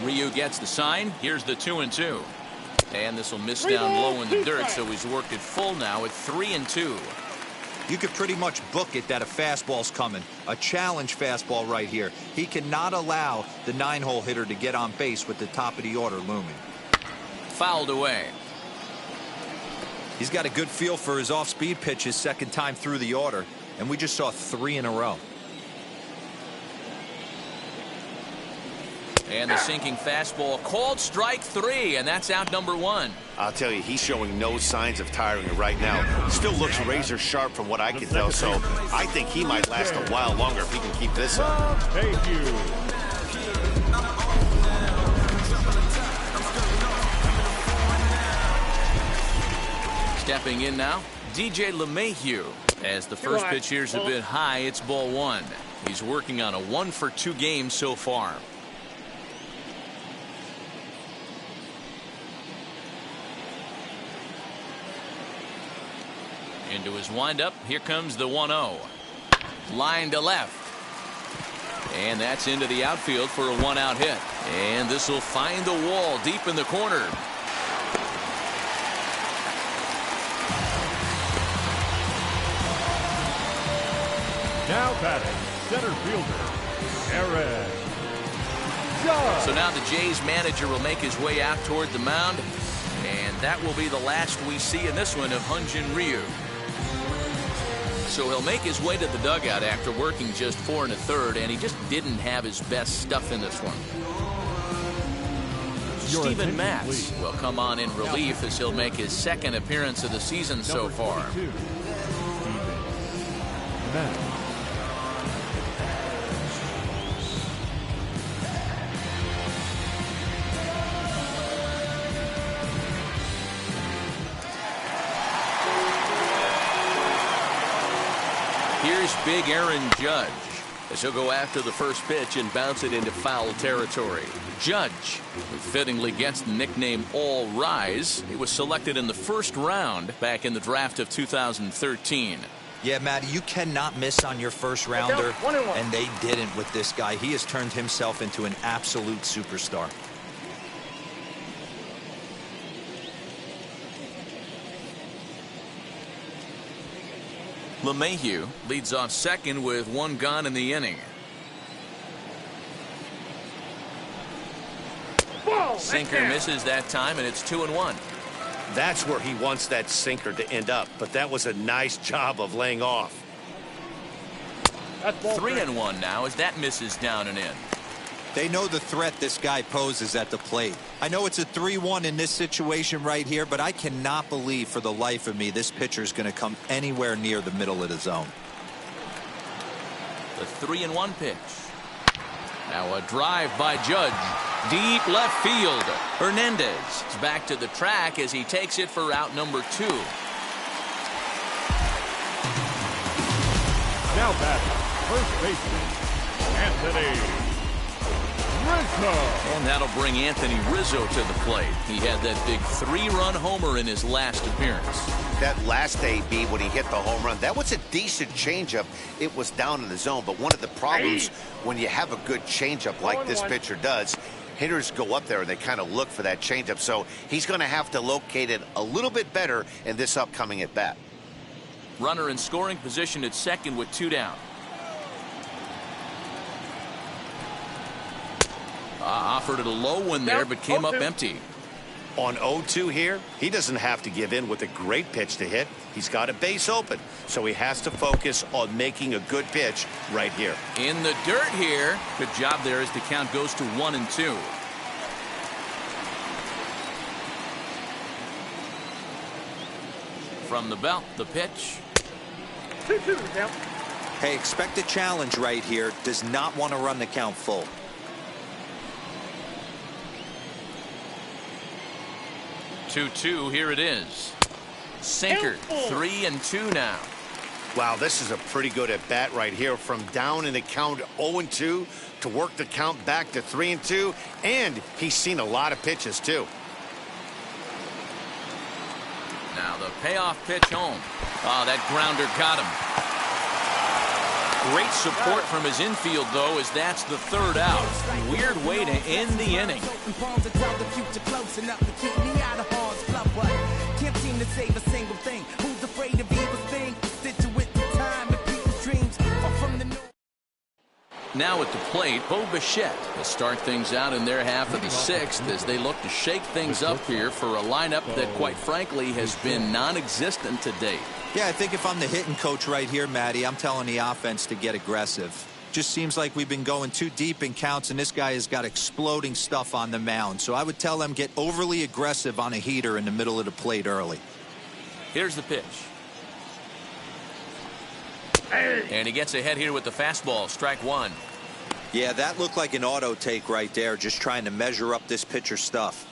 Ryu gets the sign. Here's the 2-2. And this will miss down low in the dirt, so he's worked it full now at 3-2. You could pretty much book it that a fastball's coming. A challenge fastball right here. He cannot allow the 9-hole hitter to get on base with the top of the order looming. Fouled away. He's got a good feel for his off-speed pitch his second time through the order, and we just saw 3 in a row. And the sinking fastball called strike 3, and that's out number 1. I'll tell you, he's showing no signs of tiring right now. Still looks razor sharp from what I can tell, so I think he might last a while longer if he can keep this up. Thank you. Stepping in now, DJ LeMahieu. As the first pitch here's a bit high, it's ball 1. He's working on a 1-for-2 game so far. Into his windup. Here comes the 1-0. Line to left. And that's into the outfield for a 1-out hit. And this will find the wall deep in the corner. Now batting, center fielder, Aaron Judge. So now the Jays manager will make his way out toward the mound. And that will be the last we see in this one of Hyun-Jin Ryu. So he'll make his way to the dugout after working just 4 1/3, and he just didn't have his best stuff in this one. Steven Matz will come on in relief as he'll make his second appearance of the season so far. Here's big Aaron Judge as he'll go after the first pitch and bounce it into foul territory. Judge, who fittingly gets the nickname All Rise, he was selected in the first round back in the draft of 2013. Yeah, Matty, you cannot miss on your first rounder, and they didn't with this guy. He has turned himself into an absolute superstar. LeMahieu leads off second with 1 gone in the inning. Sinker misses that time, and it's 2-1. That's where he wants that sinker to end up, but that was a nice job of laying off. 3-1 now as that misses down and in. They know the threat this guy poses at the plate. I know it's a 3-1 in this situation right here, but I cannot believe for the life of me this pitcher is going to come anywhere near the middle of the zone. The 3-1 pitch. Now a drive by Judge. Deep left field. Hernandez is back to the track as he takes it for out number 2. Now batting, first baseman, Anthony Rizzo. And that'll bring Anthony Rizzo to the plate. He had that big 3-run homer in his last appearance. That last AB when he hit the home run, that was a decent changeup. It was down in the zone, but one of the problems when you have a good changeup like this pitcher does, hitters go up there and they kind of look for that changeup. So he's going to have to locate it a little bit better in this upcoming at bat. Runner in scoring position at second with 2 down. Offered it a low one there, but came up empty. On 0-2 here, he doesn't have to give in with a great pitch to hit. He's got a base open, so he has to focus on making a good pitch right here. In the dirt here. Good job there as the count goes to 1-2. From the belt, the pitch. 2-2 count. Hey, expect a challenge right here. Does not want to run the count full. 2-2, here it is. Sinker, 3-2 now. Wow, this is a pretty good at bat right here. From down in the count 0-2 to work the count back to 3-2, and he's seen a lot of pitches too. Now the payoff pitch home. Oh, that grounder got him. Great support from his infield, though, as that's the third out. Weird way to end the inning. Can't seem to save a single thing. Who's afraid of evil thing? Situate the time of people's dreams are from the north. Now at the plate, Bo Bichette will start things out in their half of the sixth as they look to shake things up here for a lineup that, quite frankly, has been non-existent to date. Yeah, I think if I'm the hitting coach right here, Matty, I'm telling the offense to get aggressive. Just seems like we've been going too deep in counts, and this guy has got exploding stuff on the mound. So I would tell them get overly aggressive on a heater in the middle of the plate early. Here's the pitch. And he gets ahead here with the fastball. Strike one. Yeah, that looked like an auto take right there, just trying to measure up this pitcher's stuff.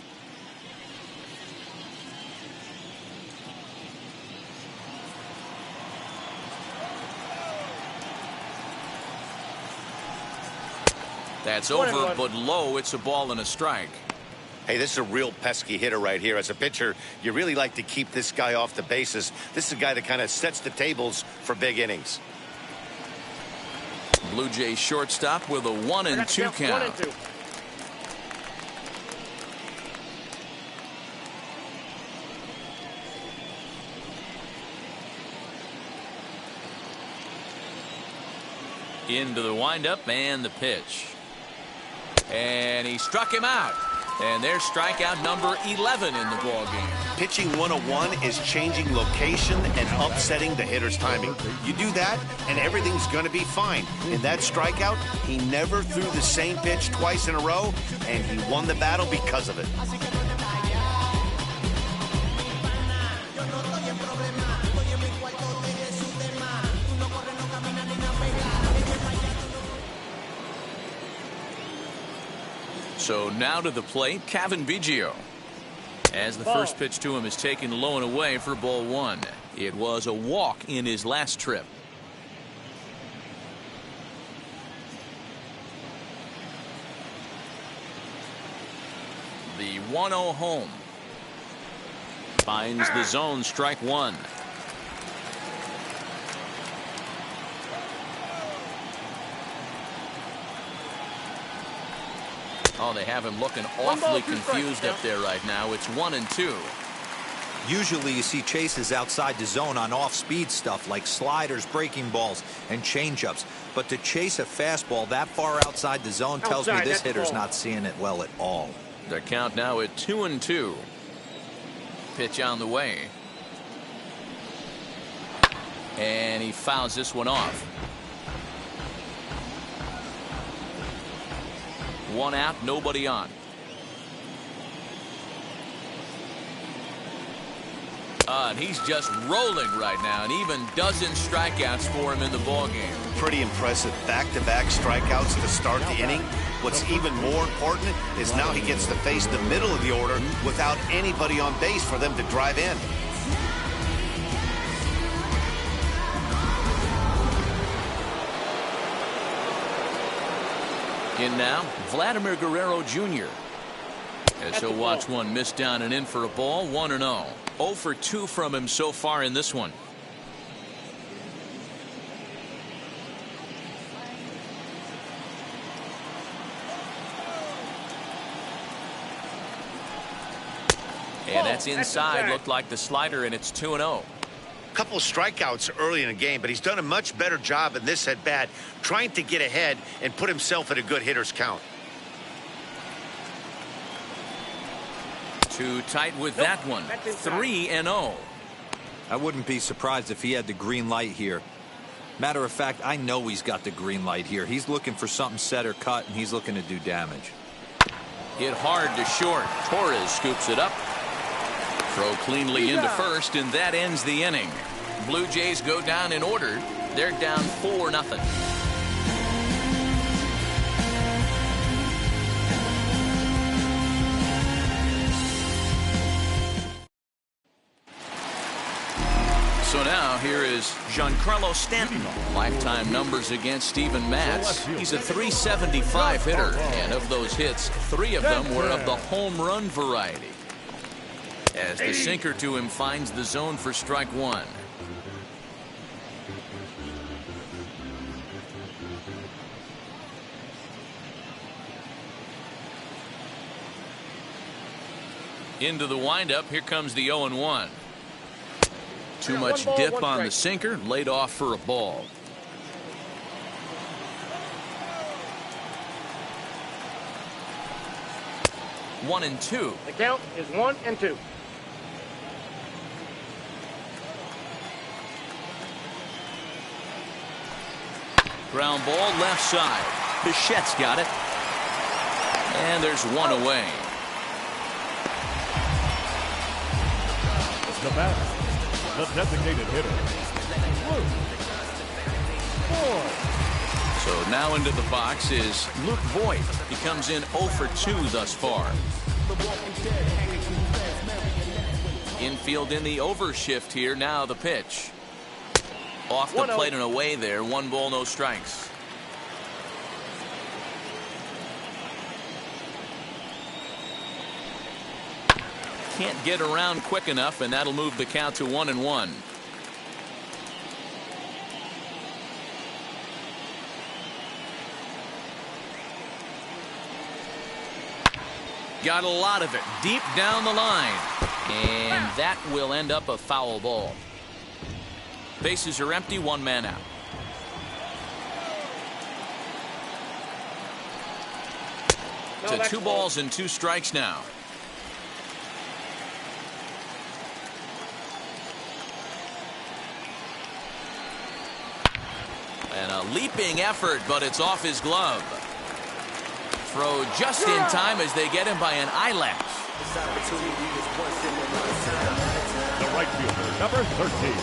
That's over, but low. It's a ball and a strike. Hey, this is a real pesky hitter right here. As a pitcher, you really like to keep this guy off the bases. This is a guy that kind of sets the tables for big innings. Blue Jays shortstop with a 1-2 count. 1-2. Into the windup and the pitch. And he struck him out. And there's strikeout number 11 in the ballgame. Pitching 101 is changing location and upsetting the hitter's timing. You do that, and everything's going to be fine. In that strikeout, he never threw the same pitch twice in a row, and he won the battle because of it. So now to the plate, Kevin Biggio. As the first pitch to him is taken low and away for ball one. It was a walk in his last trip. The 1-0 home. Finds the zone, strike one. Oh, they have him looking awfully confused up there right now. It's 1-2. Usually you see chases outside the zone on off-speed stuff like sliders, breaking balls, and changeups. But to chase a fastball that far outside the zone tells me this hitter's not seeing it well at all. The count now at 2-2. Pitch on the way. And he fouls this one off. One out, nobody on. And he's just rolling right now, and even dozen strikeouts for him in the ballgame. Pretty impressive back-to-back strikeouts to start the inning. What's even more important is now he gets to face the middle of the order without anybody on base for them to drive in. In now, Vladimir Guerrero Jr. As he'll watch one miss down and in for a ball, 1-0. 0 for 2 from him so far in this one. And that's inside. Looked like the slider, and it's 2-0. Couple of strikeouts early in the game, but he's done a much better job in this at bat trying to get ahead and put himself at a good hitter's count. Too tight with that one. 3-0. I wouldn't be surprised if he had the green light here. Matter of fact, I know he's got the green light here. He's looking for something set or cut, and he's looking to do damage. Hit hard to short. Torres scoops it up. Throw cleanly into first, and that ends the inning. Blue Jays go down in order. They're down 4-0. So now here is Giancarlo Stanton. Lifetime numbers against Steven Matz. He's a .375 hitter, and of those hits, 3 of them were of the home run variety. As the sinker to him finds the zone for strike one. Into the windup, here comes the 0-1. Too much dip on the sinker, laid off for a ball. One and two. The count is 1-2. Ground ball left side. Bichette's got it. And there's one away. The batter, the designated hitter, Luke Voit. So now into the box is Luke Voit. He comes in 0 for 2 thus far. Infield in the overshift here. Now the pitch. Off the plate and away there. 1 ball, no strikes. Can't get around quick enough, and that'll move the count to 1-1. Got a lot of it deep down the line, and that will end up a foul ball. Bases are empty, 1 man out. To 2 balls and 2 strikes now. And a leaping effort, but it's off his glove. Throw just in time as they get him by an eyelash. The right fielder, number 13,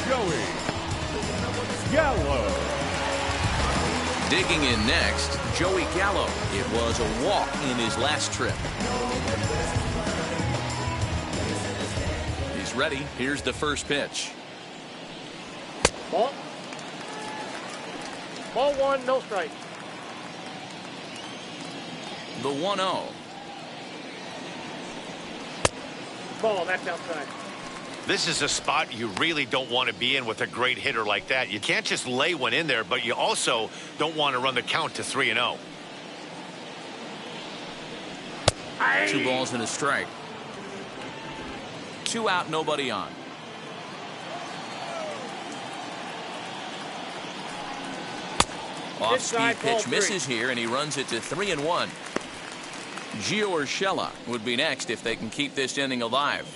Joey Gallo. Digging in next, Joey Gallo. It was a walk in his last trip. He's ready. Here's the first pitch. Ball. Ball 1, no strike. The 1-0. Ball, that's outside. This is a spot you really don't want to be in with a great hitter like that. You can't just lay one in there, but you also don't want to run the count to 3-0. 2 balls and a strike. 2 out, nobody on. Off-speed pitch misses here, and he runs it to 3-1. Gio Urshela would be next if they can keep this inning alive.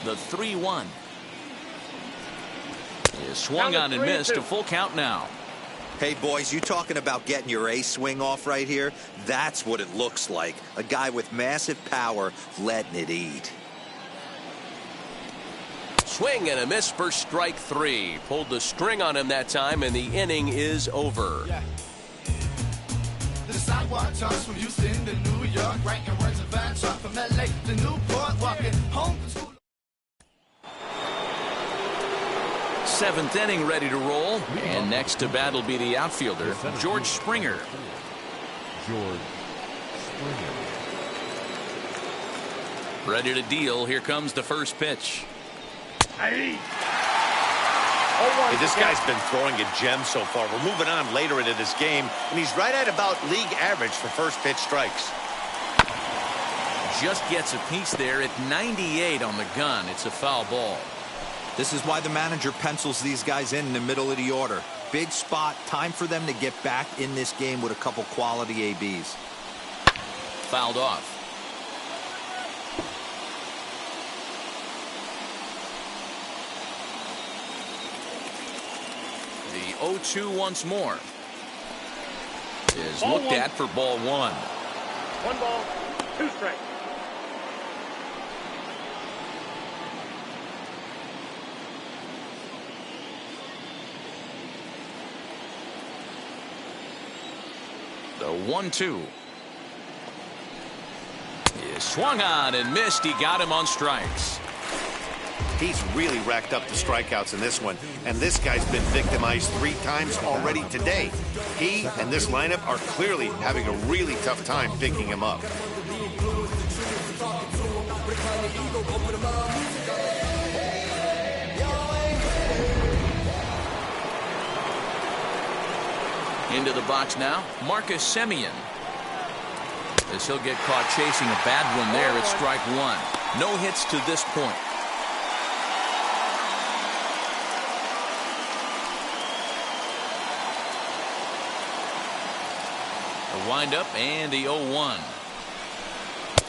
The 3-1 is swung on and missed. A full count now. Hey, boys, you talking about getting your ace swing off right here? That's what it looks like. A guy with massive power letting it eat. Swing and a miss for strike 3. Pulled the string on him that time, and the inning is over. Yeah. The sidewalk talks from Houston to New York, writing words of Van Trump from LA to Newport, walking home from school. 7th inning ready to roll, and next to bat will be the outfielder, George Springer. George Springer. Ready to deal. Here comes the first pitch. Hey, this guy's been throwing a gem so far. We're moving on later into this game, and he's right at about league average for first pitch strikes. Just gets a piece there at 98 on the gun. It's a foul ball. This is why the manager pencils these guys in the middle of the order. Big spot, time for them to get back in this game with a couple quality ABs. fouled off. The 0-2 once more is Ball looked one. at for ball one. 1 ball, 2 strikes. The 1-2 is swung on and missed. He got him on strikes. He's really racked up the strikeouts in this one, and this guy's been victimized 3 times already today. He and this lineup are clearly having a really tough time picking him up. Into the box now, Marcus Semien. As he'll get caught chasing a bad one there at strike 1. No hits to this point. A windup and the 0-1.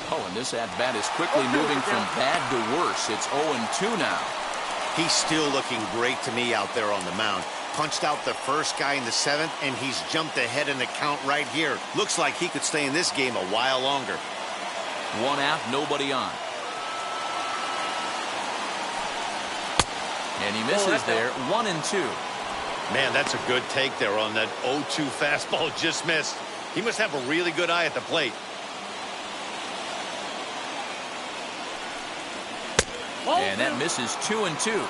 Oh, and this at-bat is quickly moving from bad to worse. It's 0-2 now. He's still looking great to me out there on the mound. Punched out the first guy in the 7th, and he's jumped ahead in the count right here. Looks like he could stay in this game a while longer. 1 out, nobody on. And he misses there, 1-2. Man, that's a good take there on that 0-2 fastball just missed. He must have a really good eye at the plate. And that misses 2-2.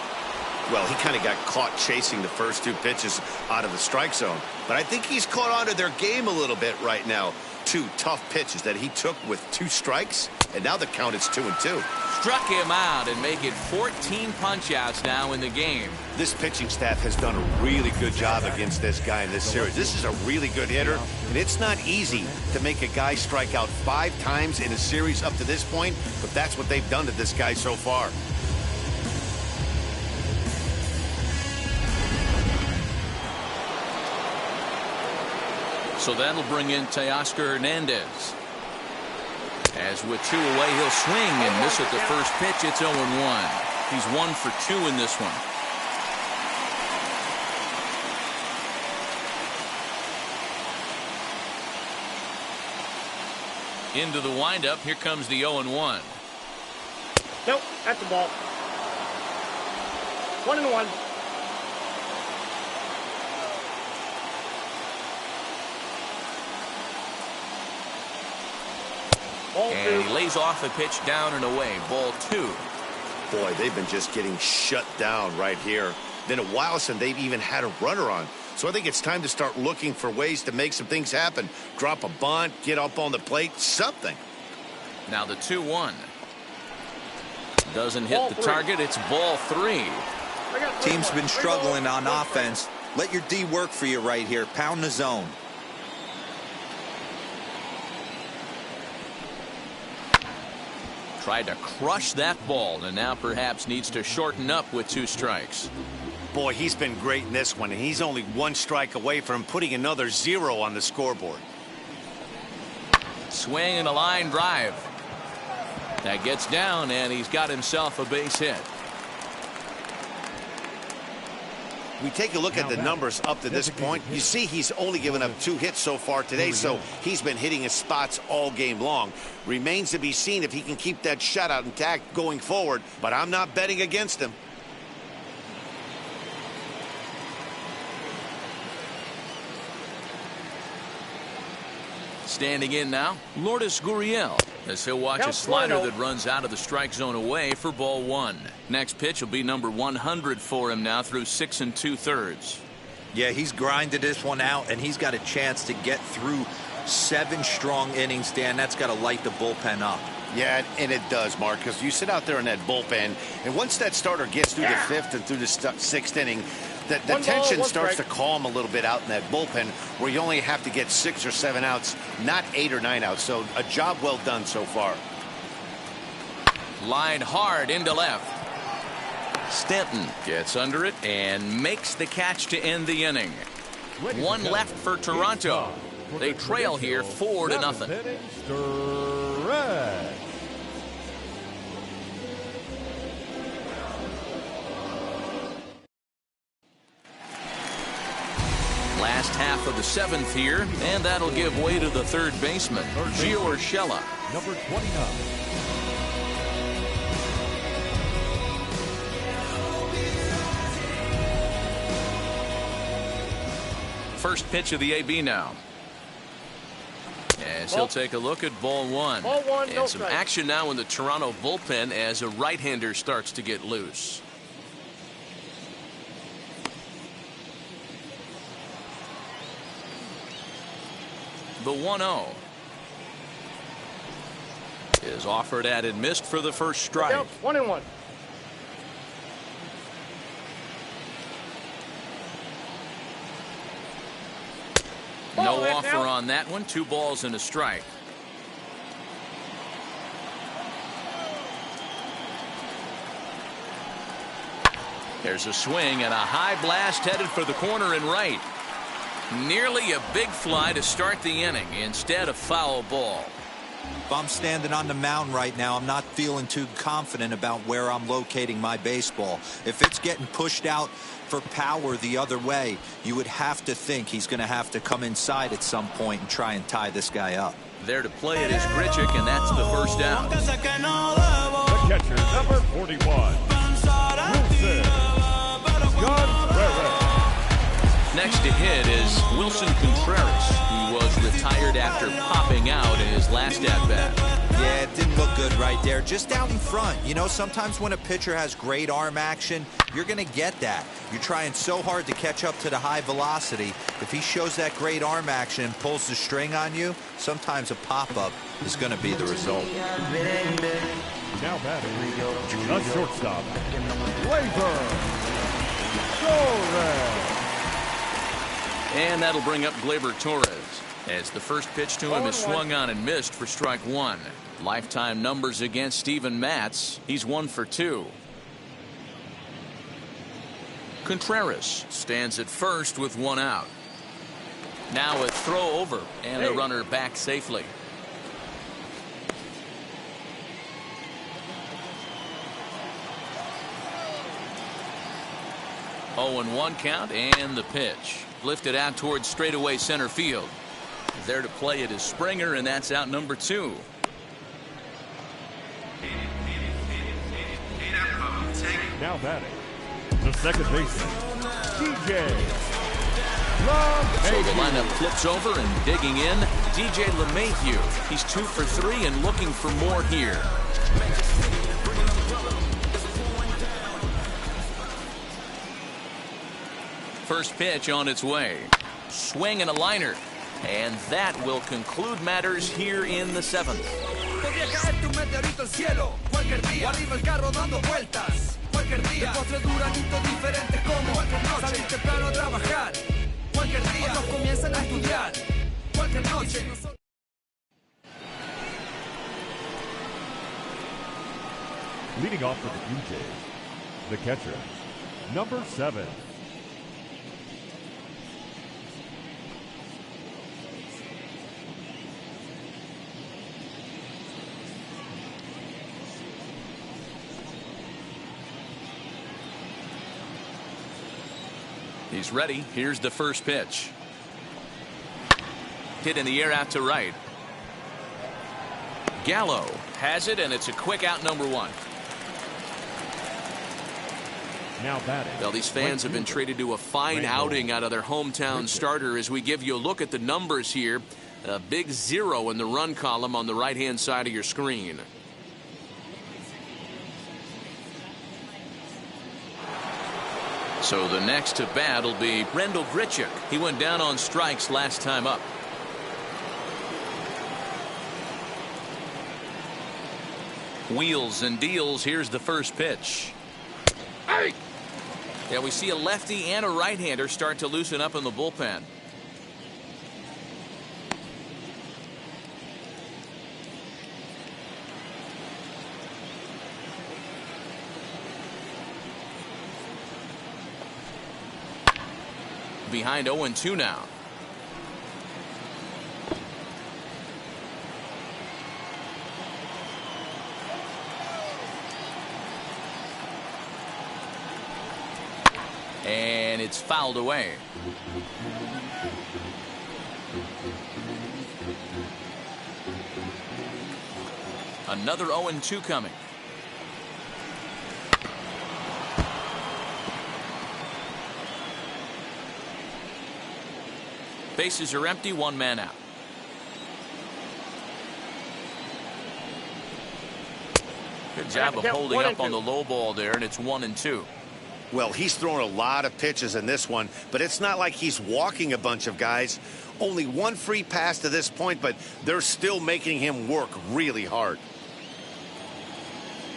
Well, he kind of got caught chasing the first 2 pitches out of the strike zone. But I think he's caught on to their game a little bit right now. 2 tough pitches that he took with 2 strikes, and now the count is 2-2. Struck him out and make it 14 punch-outs now in the game. This pitching staff has done a really good job against this guy in this series. This is a really good hitter, and it's not easy to make a guy strike out 5 times in a series up to this point, but that's what they've done to this guy so far. So that'll bring in Teoscar Hernandez. As with 2 away, he'll swing and miss at the first pitch. It's 0-1. He's 1 for 2 in this one. Into the windup. Here comes the 0-1. Nope, that's the ball. 1-1. And he lays off the pitch down and away. Ball 2. Boy, they've been just getting shut down right here. Been a while since they've even had a runner on. So I think it's time to start looking for ways to make some things happen. Drop a bunt, get up on the plate, something. Now the 2-1. Doesn't hit the target. It's ball 3. Team's been struggling on offense. Let your D work for you right here. Pound the zone. Tried to crush that ball and now perhaps needs to shorten up with 2 strikes. Boy, he's been great in this one, and he's only 1 strike away from putting another 0 on the scoreboard. Swing and a line drive. That gets down, and he's got himself a base hit. We take a look at the numbers up to this point. You see he's only given up 2 hits so far today, so he's been hitting his spots all game long. Remains to be seen if he can keep that shutout intact going forward, but I'm not betting against him. Standing in now, Lourdes Gurriel, as he'll watch a slider that runs out of the strike zone away for ball 1. Next pitch will be number 100 for him now through 6 2/3. Yeah, he's grinded this one out, and he's got a chance to get through 7 strong innings, Dan. That's got to light the bullpen up. Yeah, and it does, Mark, because you sit out there in that bullpen, and once that starter gets through the 5th and through the 6th inning, the tension starts to calm a little bit out in that bullpen where you only have to get 6 or 7 outs, not 8 or 9 outs. So a job well done so far. Line hard into left. Stanton gets under it and makes the catch to end the inning. 1 left for Toronto. They trail here 4-0. Last half of the 7th here, and that'll give way to the third baseman, Gio Urshela. Number 29. First pitch of the AB now. As he'll take a look at ball one. Ball one, no and some strike. action now in the Toronto bullpen as a right-hander starts to get loose. The 1-0 is offered at and missed for the first strike. Yep, 1-1. No Ball, offer out. on that one. 2 balls and a strike. There's a swing and a high blast headed for the corner and right. Nearly a big fly to start the inning. Instead, a foul ball. If I'm standing on the mound right now, I'm not feeling too confident about where I'm locating my baseball. If it's getting pushed out for power the other way, you would have to think he's going to have to come inside at some point and try and tie this guy up. There to play it is Grichuk, and that's the first down. The catcher, number 41. Wilson Contreras. Next to hit is Wilson Contreras. He was retired after popping out in his last at-bat. Yeah, it didn't look good right there. Just out in front. You know, sometimes when a pitcher has great arm action, you're going to get that. You're trying so hard to catch up to the high velocity. If he shows that great arm action and pulls the string on you, sometimes a pop-up is going to be the result. Now batting, the shortstop, Gleyber Torres. And that'll bring up Gleyber Torres as the first pitch to him is swung on and missed for strike one. Lifetime numbers against Steven Matz. He's 1 for 2. Contreras stands at first with 1 out. Now a throw over and a runner back safely. Oh, and 1 count and the pitch. Lifted out towards straightaway center field. There to play it is Springer, and that's out number 2. Now batting, the second baseman, DJ So the LeMahieu. lineup flips over and digging in, DJ LeMahieu. He's 2 for 3 and looking for more here. First pitch on its way. Swing and a liner. And that will conclude matters here in the 7th. Podría caerte un meteorito al cielo cualquier día. Arriba el carro dando vueltas cualquier día. De postre duranitos diferentes como cualquier noche. Salir temprano a trabajar cualquier día. Otros comienzan a estudiar cualquier noche. Leading off for the Bluejays, the catcher, number 7. He's ready. Here's the first pitch. Hit in the air out to right. Gallo has it, and it's a quick out, number 1. Now batting. Well, these fans have been treated to a fine outing out of their hometown starter as we give you a look at the numbers here. A big 0 in the run column on the right-hand side of your screen. So the next to bat will be Rendell Grichuk. He went down on strikes last time up. Wheels and deals. Here's the first pitch. Hey! Yeah, we see a lefty and a right-hander start to loosen up in the bullpen. Behind 0-2 now. And it's fouled away. Another 0-2 coming. Bases are empty, one man out. Good job of holding up on the low ball there, and it's 1-2. Well, he's thrown a lot of pitches in this one, but it's not like he's walking a bunch of guys. Only one free pass to this point, but they're still making him work really hard.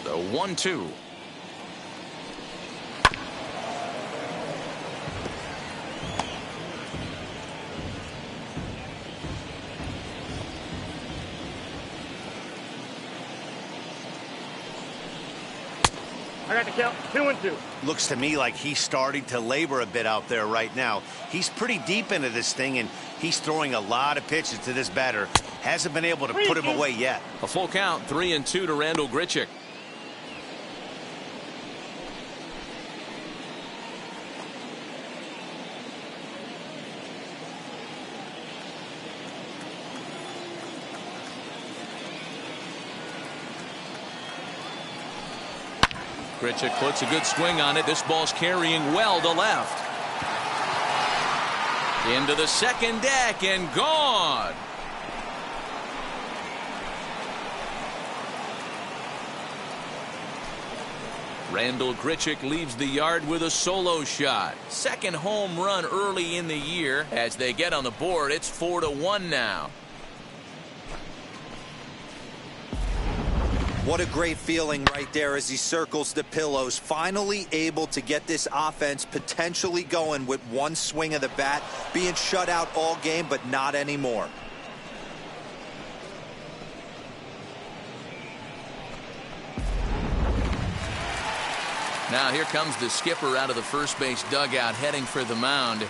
The 1-2. I got the count. 2-2. Looks to me like he's starting to labor a bit out there right now. He's pretty deep into this thing, and he's throwing a lot of pitches to this batter. Hasn't been able to put him away yet. A full count, 3-2 to Randal Grichuk. Grichuk puts a good swing on it. This ball's carrying well to left. Into the second deck and gone. Randal Grichuk leaves the yard with a solo shot. Second home run early in the year. As they get on the board, it's 4-1 now. What a great feeling right there as he circles the pillows. Finally able to get this offense potentially going with one swing of the bat. Being shut out all game, but not anymore. Now here comes the skipper out of the first base dugout heading for the mound.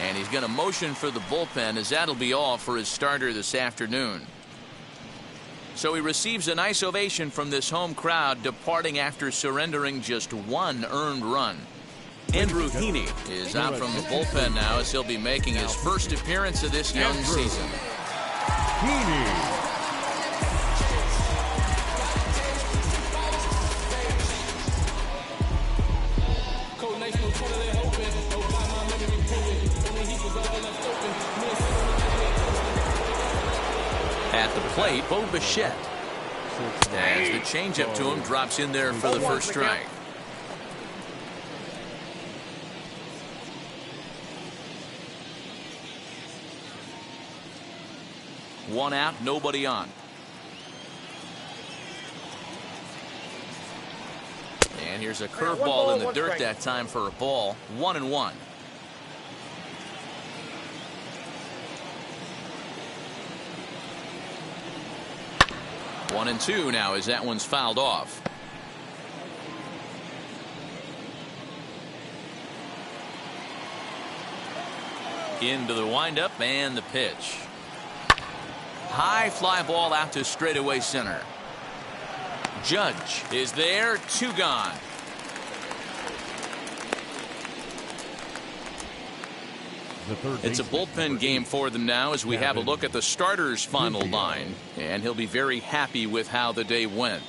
And he's going to motion for the bullpen, as that'll be all for his starter this afternoon. So he receives a nice ovation from this home crowd, departing after surrendering just one earned run. Andrew Heaney is out from the bullpen now, as he'll be making his first appearance of this young season. Heaney. At the plate, Bo Bichette. As the changeup to him drops in there for the first strike. One out, nobody on. And here's a curveball in the dirt that time for a ball. 1-1. 1-2 now as that one's fouled off. Into the windup and the pitch. High fly ball out to straightaway center. Judge is there, 2 gone. It's a bullpen game for them now as we have a look at the starter's final line, and he'll be very happy with how the day went.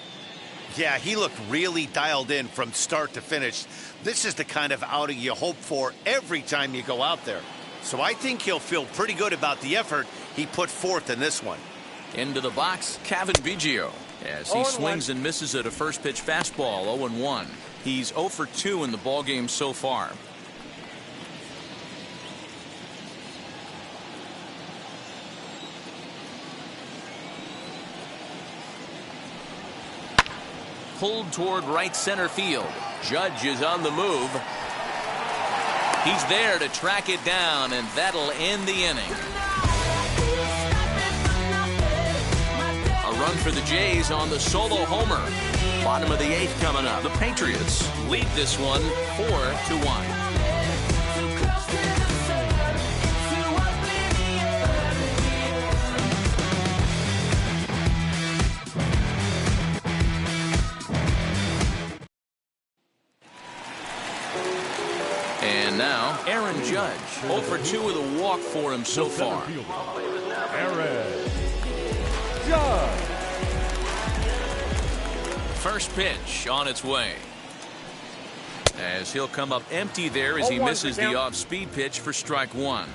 Yeah, he looked really dialed in from start to finish. This is the kind of outing you hope for every time you go out there. So I think he'll feel pretty good about the effort he put forth in this one. Into the box, Cavan Biggio, as he swings and misses at a first pitch fastball. 0-1. He's 0 for 2 in the ballgame so far. Pulled toward right center field. Judge is on the move. He's there to track it down, and that'll end the inning. A run for the Jays on the solo homer. Bottom of the 8th coming up. The Patriots lead this one 4-1. And now, Aaron Judge. 0 for 2 with a walk for him so far. Aaron Judge. First pitch on its way. As he'll come up empty there as he misses the off-speed pitch for strike one.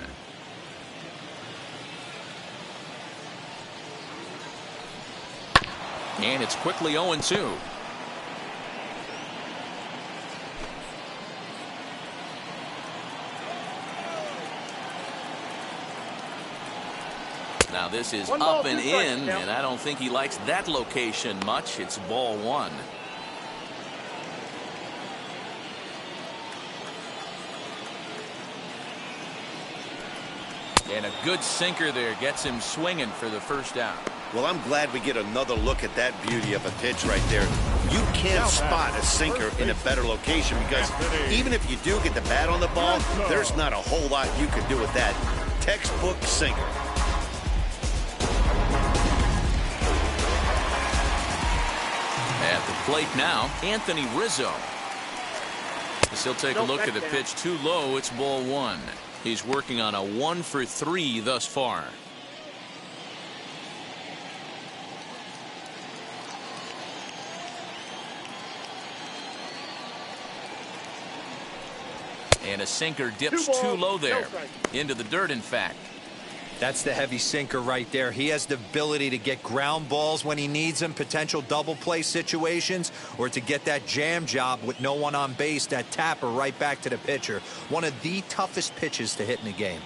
And it's quickly 0-2. Now this is up and in, and I don't think he likes that location much. It's ball one. And a good sinker there gets him swinging for the first out. Well, I'm glad we get another look at that beauty of a pitch right there. You can't spot a sinker in a better location because even if you do get the bat on the ball, there's not a whole lot you can do with that. Textbook sinker. At the plate now, Anthony Rizzo. As he'll take a look at the pitch too low, it's ball one. He's working on a 1 for 3 thus far. And a sinker dips too low there. Into the dirt, in fact. That's the heavy sinker right there. He has the ability to get ground balls when he needs them, potential double play situations, or to get that jam job with no one on base, that tapper right back to the pitcher. One of the toughest pitches to hit in the game.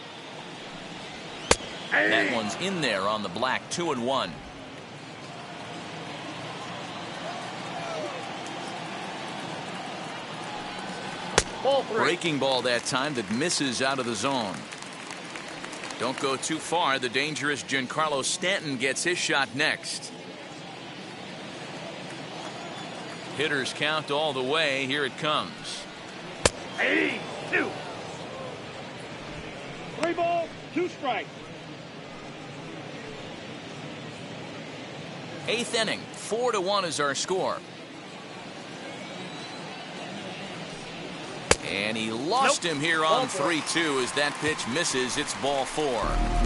That one's in there on the black. 2-1. Breaking ball that time that misses out of the zone. Don't go too far. The dangerous Giancarlo Stanton gets his shot next. Hitters count all the way. Here it comes. 2. 3 balls, 2 strikes. 8th inning. 4-1 is our score. And he lost him here on 3-2 as that pitch misses. It's ball 4.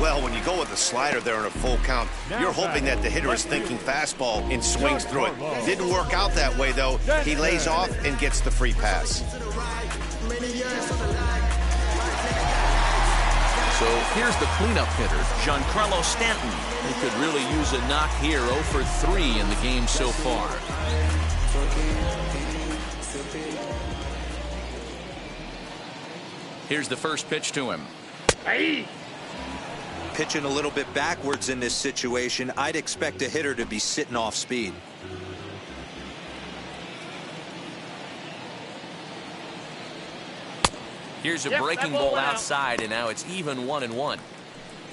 Well, when you go with the slider there in a full count, you're hoping that the hitter is thinking fastball and swings through it. Didn't work out that way, though. He lays off and gets the free pass. So here's the cleanup hitter, Giancarlo Stanton. He could really use a knock here. 0 for 3 in the game so far. Here's the first pitch to him. Pitching a little bit backwards in this situation, I'd expect a hitter to be sitting off speed. Here's a breaking ball outside, and now it's even 1-1.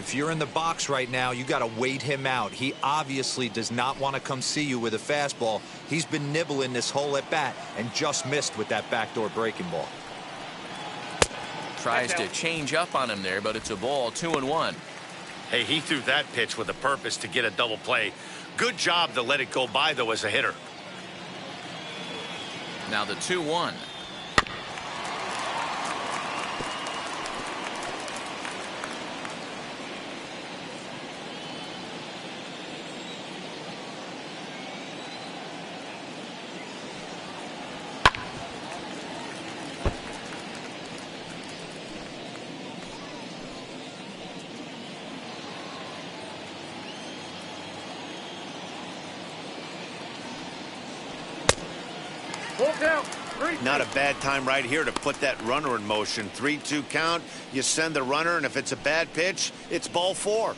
If you're in the box right now, you got to wait him out. He obviously does not want to come see you with a fastball. He's been nibbling this whole at bat and just missed with that backdoor breaking ball. Tries to change up on him there, but it's a ball. 2-1. Hey, he threw that pitch with a purpose to get a double play. Good job to let it go by, though, as a hitter. Now the 2-1. Not a bad time right here to put that runner in motion. 3-2 count. You send the runner, and if it's a bad pitch, it's ball 4.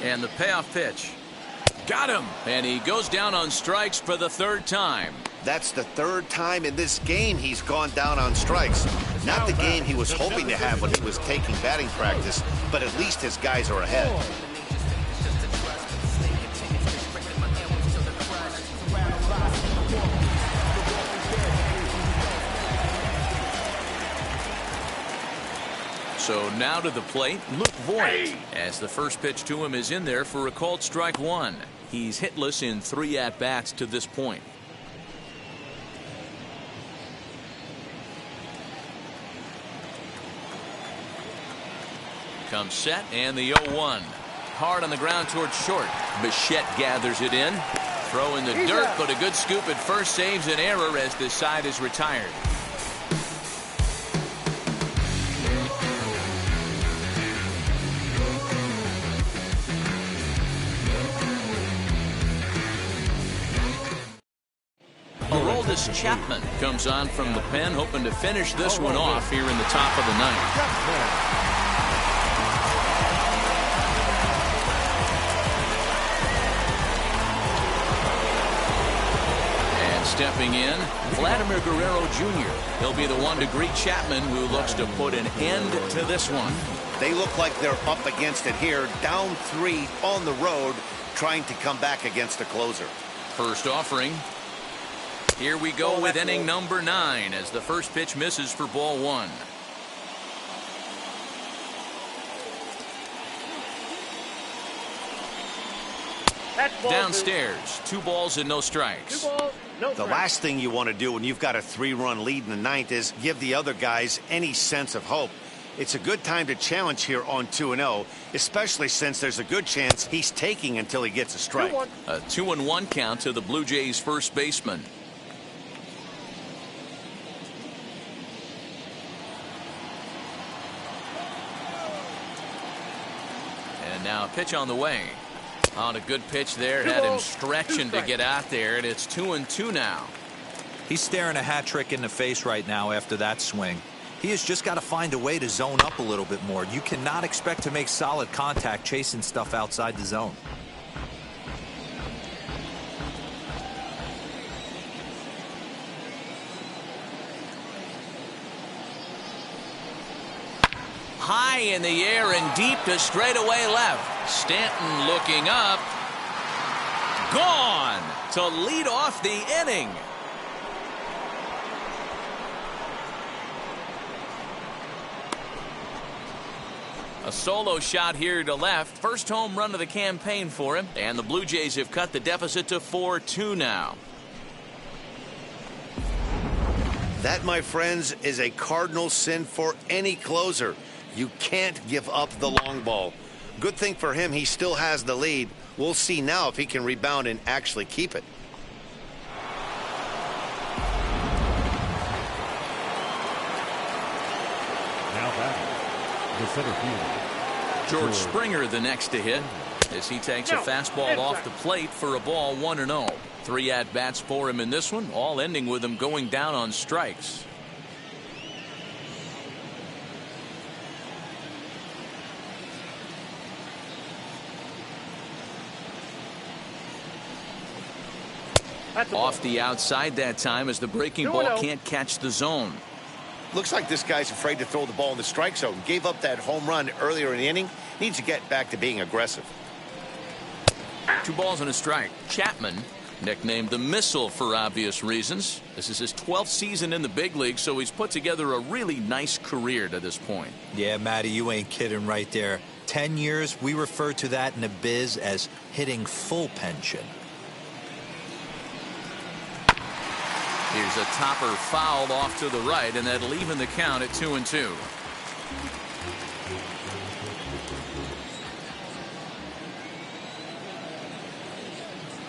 And the payoff pitch. Got him. And he goes down on strikes for the 3rd time. That's the 3rd time in this game he's gone down on strikes. Not the game he was hoping to have when he was taking batting practice, but at least his guys are ahead. So now to the plate, Luke Voigt, as the first pitch to him is in there for a called strike 1. He's hitless in 3 at-bats to this point. Comes set, and the 0-1. Hard on the ground towards short. Bichette gathers it in. Throw in the dirt, but a good scoop at first saves an error as the side is retired. Aroldis Chapman comes on from the pen, hoping to finish this one off here in the top of the ninth. Stepping in, Vladimir Guerrero Jr. He'll be the one to greet Chapman, who looks to put an end to this one. They look like they're up against it here, down 3 on the road, trying to come back against a closer. First offering. Here we go with inning number 9 as the first pitch misses for ball 1. Downstairs, 2 balls and no strikes. The last thing you want to do when you've got a 3-run lead in the 9th is give the other guys any sense of hope. It's a good time to challenge here on 2-0, especially since there's a good chance he's taking until he gets a strike. A 2-1 count to the Blue Jays first baseman. And now a pitch on the way. On a good pitch there, had him stretching to get out there, and it's 2-2 now. He's staring a hat trick in the face right now after that swing. He has just got to find a way to zone up a little bit more. You cannot expect to make solid contact chasing stuff outside the zone. High in the air and deep to straightaway left. Stanton looking up. Gone to lead off the inning. A solo shot here to left. First home run of the campaign for him. And the Blue Jays have cut the deficit to 4-2 now. That, my friends, is a cardinal sin for any closer. You can't give up the long ball. Good thing for him, he still has the lead. We'll see now if he can rebound and actually keep it. Now batting, the center fielder, George Springer the next to hit as he takes a fastball off the plate for a ball 1-0. 3 at-bats for him in this one, all ending with him going down on strikes. Off the outside that time as the breaking ball can't catch the zone. Looks like this guy's afraid to throw the ball in the strike zone. Gave up that home run earlier in the inning. Needs to get back to being aggressive. 2 balls and a strike. Chapman, nicknamed the Missile for obvious reasons. This is his 12th season in the big league, so he's put together a really nice career to this point. Yeah, Matty, you ain't kidding right there. 10 years, we refer to that in the biz as hitting full pension. Here's a topper fouled off to the right, and that'll even the count at 2-2.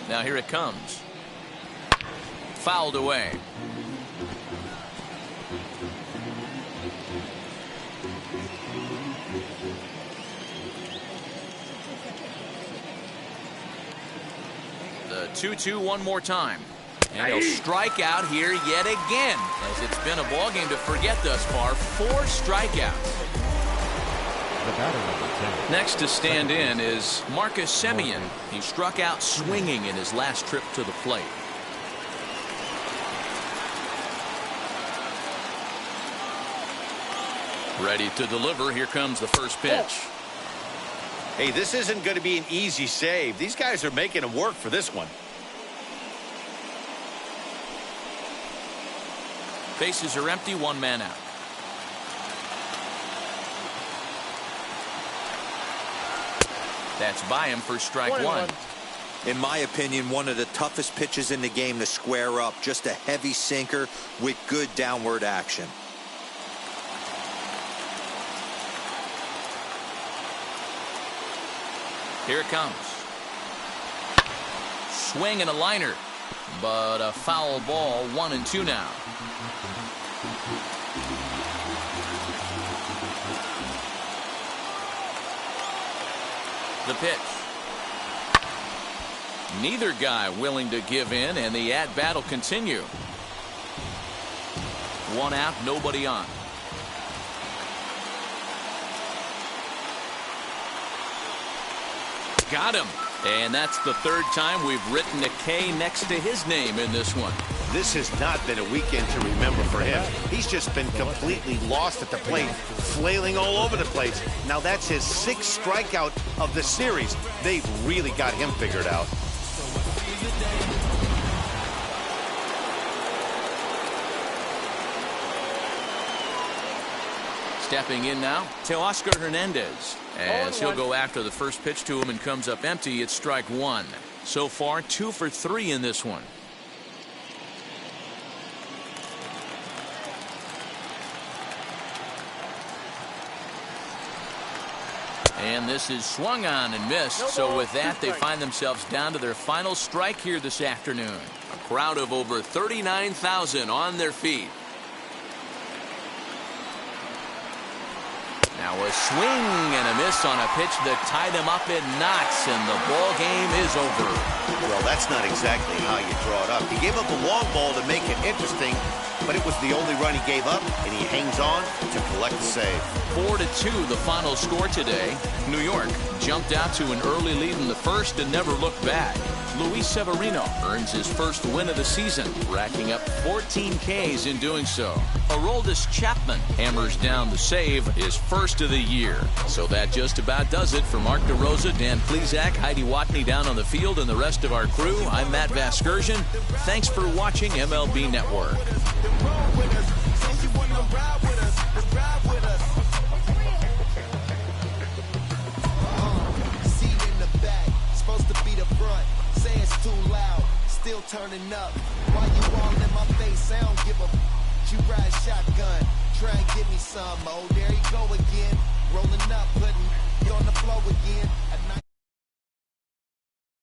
Now here it comes. Fouled away. The 2-2 one more time. And he'll strike out here yet again, as it's been a ball game to forget thus far. 4 strikeouts. Next to stand in is Marcus Semien. He struck out swinging in his last trip to the plate. Ready to deliver. Here comes the first pitch. Hey, this isn't going to be an easy save. These guys are making him work for this one. Bases are empty, 1 man out. That's by him for strike 1. In my opinion, one of the toughest pitches in the game to square up. Just a heavy sinker with good downward action. Here it comes. Swing and a liner, but a foul ball. 1-2 now. The pitch. Neither guy willing to give in, and the at-bat will continue. 1 out, nobody on. Got him. And that's the 3rd time we've written a K next to his name in this one. This has not been a weekend to remember for him. He's just been completely lost at the plate, flailing all over the place. Now that's his 6th strikeout of the series. They've really got him figured out. Stepping in now, Teoscar Hernandez, as he'll go after the first pitch to him and comes up empty. It's strike 1. So far, 2 for 3 in this one. And this is swung on and missed. So with that, they find themselves down to their final strike here this afternoon. A crowd of over 39,000 on their feet. Now a swing and a miss on a pitch that tied him up in knots, and the ball game is over. Well, that's not exactly how you draw it up. He gave up a long ball to make it interesting, but it was the only run he gave up, and he hangs on to collect the save. 4-2 the final score today. New York jumped out to an early lead in the first and never looked back. Luis Severino earns his first win of the season, racking up 14 Ks in doing so. Aroldis Chapman hammers down the save, his first of the year. So that just about does it for Mark DeRosa, Dan Plesac, Heidi Watney down on the field, and the rest of our crew. I'm Matt Vasgersian. Thanks for watching MLB Network. Too loud, still turning up. While you all in my face, I don't give a you ride shotgun, try and give me some. Oh, there you go again, rolling up, putting you on the floor again.